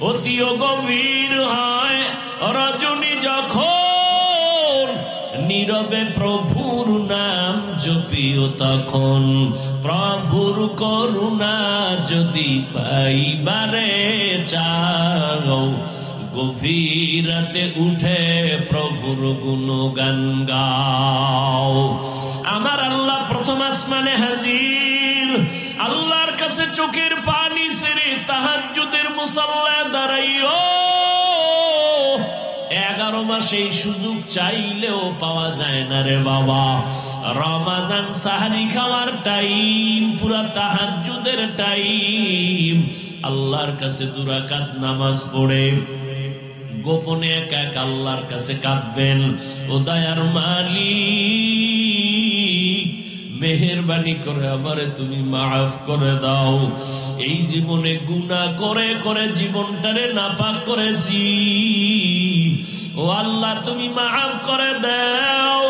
অতিও গভীর হয় রজনী যখন, নীরবে প্রভুর নাম জপিও তখন। প্রভুর করুণা যদি পাইবারে চাও, গভীর রাতে উঠে প্রভুর গুণগান গাও। আমার আল্লাহ প্রথম আসমানে হাজির, আল্লাহর কাছে চোখের পানি ছেড়ে তাহাজ্জুদের মুসাল্লায় দাঁড়াইও। 11 মাসে এই সুযোগ চাইলেও পাওয়া যায় না রে বাবা। রমজান সাহারি খাওয়ার টাইম, পুরা তাহাজ্জুদের টাইম। আল্লাহর কাছে 2 রাকাত নামাজ পড়ে গোপনে একা একা আল্লাহর কাছে কাঁদবেন, ও দয়ার মালিক, মেহেরবানি করে আমারে তুমি মাফ করে দাও। এই জীবনে গুনাহ করে করে জীবনটারে নাপাক করেছি, ও আল্লাহ তুমি মাফ করে দাও।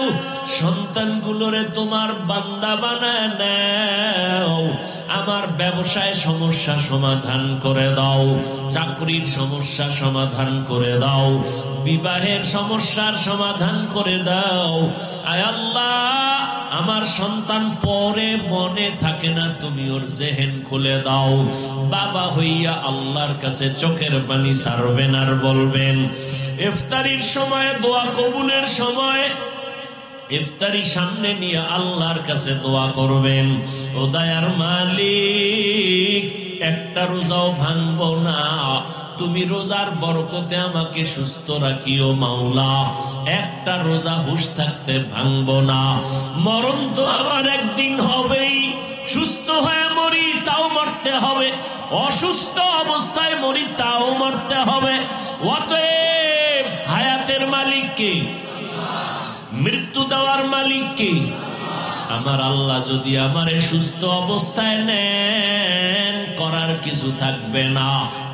সন্তানগুলোরে তোমার বান্দা বানায় নাও। আমার ব্যবসায় সমস্যা সমাধান করে দাও, চাকরির সমস্যা সমাধান করে দাও, বিবাহের সমস্যার সমাধান করে দাও। আয় আল্লাহ, আমার সন্তান পরে মনে থাকে না, তুমি ওর জেহেন খুলে দাও। বাবা হইয়া আল্লাহর কাছে চোখের পানি ছাড়বেন আর বলবেন, ইফতারির সময় দোয়া কবুলের সময় ইফতারি সামনে নিয়ে আল্লাহর কাছে দোয়া করবেন, ও দয়ার মালিক, একটা রোজাও ভাঙবো না, তুমি রোজার বরকতে আমাকে সুস্থ রাখিও মাওলা। একটা রোজা হুঁশ থাকতে ভাঙবো না। মরণ তো আমার একদিন হবেই, সুস্থ হয়ে মরি তাও মরতে হবে, অসুস্থ অবস্থায় মরি তাও মরতে হবে। অতএব হায়াতের মালিক কে? মৃত্যু দেওয়ার মালিক কে? আমার আল্লাহ যদি আমারে সুস্থ অবস্থায় নেন, করার কিছু থাকবে না।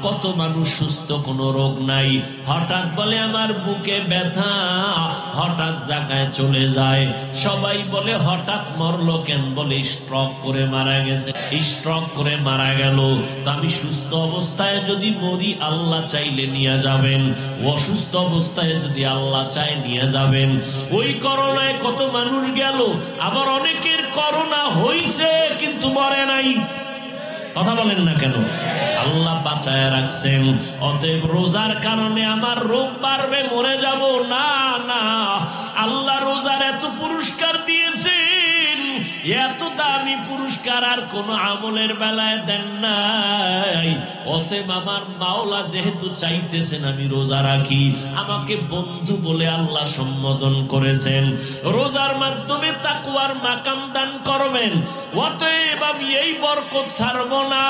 কত মানুষ সুস্থ, কোনো রোগ নাই, হঠাৎ বলে আমার বুকে ব্যথা, হঠাৎ জায়গায় চলে যায়। সবাই বলে হঠাৎ মরলো কেন? বলে স্ট্রোক করে মারা গেছে। স্ট্রোক করে মারা গেল। তা আমি সুস্থ অবস্থায় যদি মরি, আল্লাহ চাইলে নিয়ে যাবেন, অসুস্থ অবস্থায় যদি আল্লাহ চায় নিয়ে যাবেন। ওই করোনায় কত মানুষ গেল, আবার অনেকের করোনা হইছে কিন্তু মরে নাই। কথা বলেন না কেন? আল্লাহ বাঁচায় রাখছেন। অতএব রোজার কারণে আমার রোগ বাড়বে, মরে যাব না, না। আল্লাহ রোজার এত পুরস্কার দিয়েছেন, এত দামি পুরস্কার আর কোন আমলের বেলায় দেন নাই। অতএব আমার মাওলা যেহেতু চাইতেছেন আমি রোজা রাখি, আমাকে বন্ধু বলে আল্লাহ সম্বোধন করেছেন, রোজার মাধ্যমে তাকওয়ার মাকাম দান করবেন। অতএব আমি এই বরকত ছাড়ব না।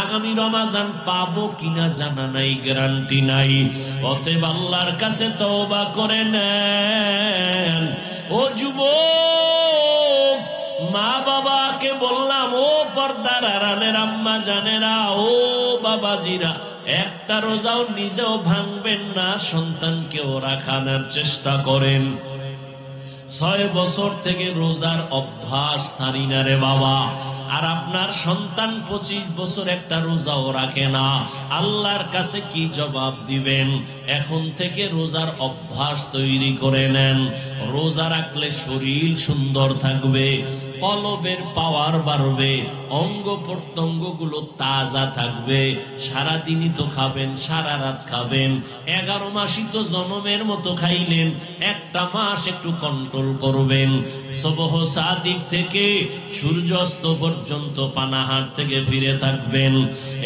আগামী রমজান পাবো কিনা জানা নাই, গ্যারান্টি নাই। অতএব আল্লাহর কাছে তওবা করে নেন। ও যুবক, মা বাবাকে বললাম, ও পর্দার আড়ালের আম্মা জানেরা, ও বাবাজিরা, একটা রোজাও নিজেও ভাঙবেন না, সন্তানকেও রাখানোর চেষ্টা করেন। 6 বছর থেকে রোজার অভ্যাস ছাড়ি না রে বাবা। আর আপনার সন্তান 25 বছর একটা রোজাও রাখে না, আল্লাহর কাছে কি জবাব দিবেন? এখন থেকে রোজার অভ্যাস তৈরি করে নেন। রোজা রাখলে শরীর সুন্দর থাকবে, কলবের পাওয়ার বাড়বে, অঙ্গ প্রত্যঙ্গ গুলো তাজা থাকবে। সারাদিনই তো খাবেন, সারা রাত খাবেন। 11 মাসই তো জনমের মতো খাইলেন, একটা মাস একটু কন্ট্রোল করবেন। সুবহ সাদিক থেকে সূর্যাস্ত পর্যন্ত পর্যন্ত পানাহার থেকে ফিরে থাকবেন।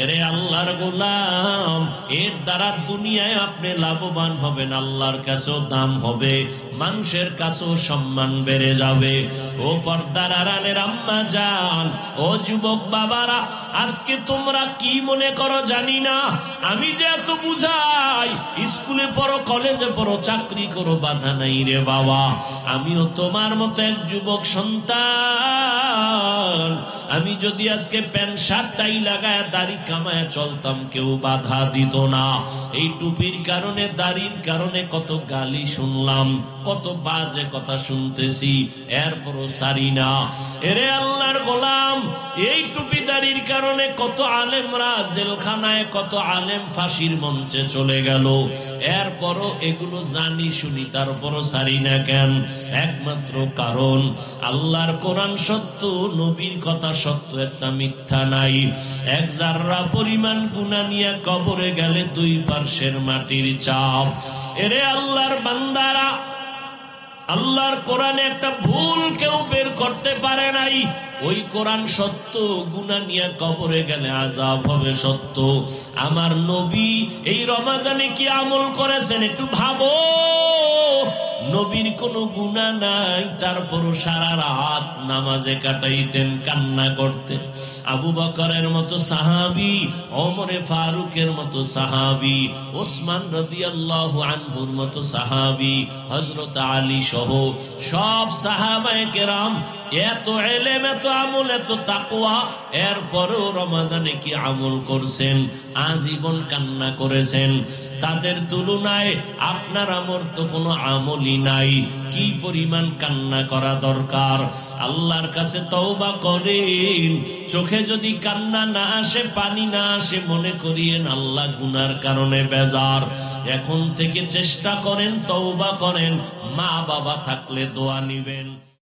এরে আল্লাহর গোলাম, এর দ্বারা দুনিয়ায় আপনি লাভবান হবেন, আল্লাহর কাছেও দাম হবে, মানুষের কাছেও সম্মান বেড়ে যাবে। ও পর্দার আড়ালের আম্মা জান, ও যুবক বাবারা, আজকে তোমরা কি মনে করো জানি না, আমি যে এত বুঝাই, স্কুলে পড়ো, কলেজে পড়ো, চাকরি করো, বাধা নাই রে বাবা। আমিও তোমার মতো এক যুবক সন্তান। আমি যদি আজকে প্যান্ট শার্ট টাই লাগায় দাড়ি কামায় চলতাম, কেউ বাধা দিত না। এই টুপির কারণে, দাড়ির কারণে কত গালি শুনলাম, কত বাজে কথা শুনতেছি, এরপরও সারি না। এরে আল্লাহর গোলাম, এই টুপি দাড়ির কারণে কত আলেমরা জেলখানায়, কত আলেম ফাঁসির মঞ্চে চলে গেল, এরপরও এগুলো জানি শুনি, তারপরও সারি না কেন? একমাত্র কারণ আল্লাহর কোরআন সত্য, নবীর কথা সত্য, একটা মিথ্যা নাই। এক জাররা পরিমাণ গুনাহ নিয়ে কবরে গেলে দুই পার্শ্বের মাটির চাপ। এরে আল্লাহর বান্দারা, আল্লাহর কোরআনে একটা ভুল কেউ বের করতে পারে নাই। ওই কোরআন সত্য, গুনাহ নিয়ে কবরে গেলে আযাব হবে সত্য। আমার নবী এই রমজানে কি আমল করেছেন একটু ভাবো। নবীর কোনো গুনাহ নাই, তারপরও সারা রাত নামাজে কাটাইতেন, কান্না করতেন। আবু বকরের মতো সাহাবী, ওমরে ফারুকের মতো সাহাবী, ওসমান রাদিয়াল্লাহু আনহুর মতো সাহাবী, হযরত আলী সহ সব সাহাবায়ে কেরাম এত ইলম, এত আমল, এত তাকওয়া, এরপরেও রমজানে কি আমল করছেন? আজীবন কান্না করেছেন। তাদের তুলনায় আপনার আমার তো কোনো আমলই নাই। কি পরিমাণ কান্না করা দরকার! আল্লাহর কাছে তওবা করেন। চোখে যদি কান্না না আসে, পানি না আসে, মনে করিয়েন আল্লাহ গুনার কারণে বেজার। এখন থেকে চেষ্টা করেন, তওবা করেন। মা বাবা থাকলে দোয়া নিবেন।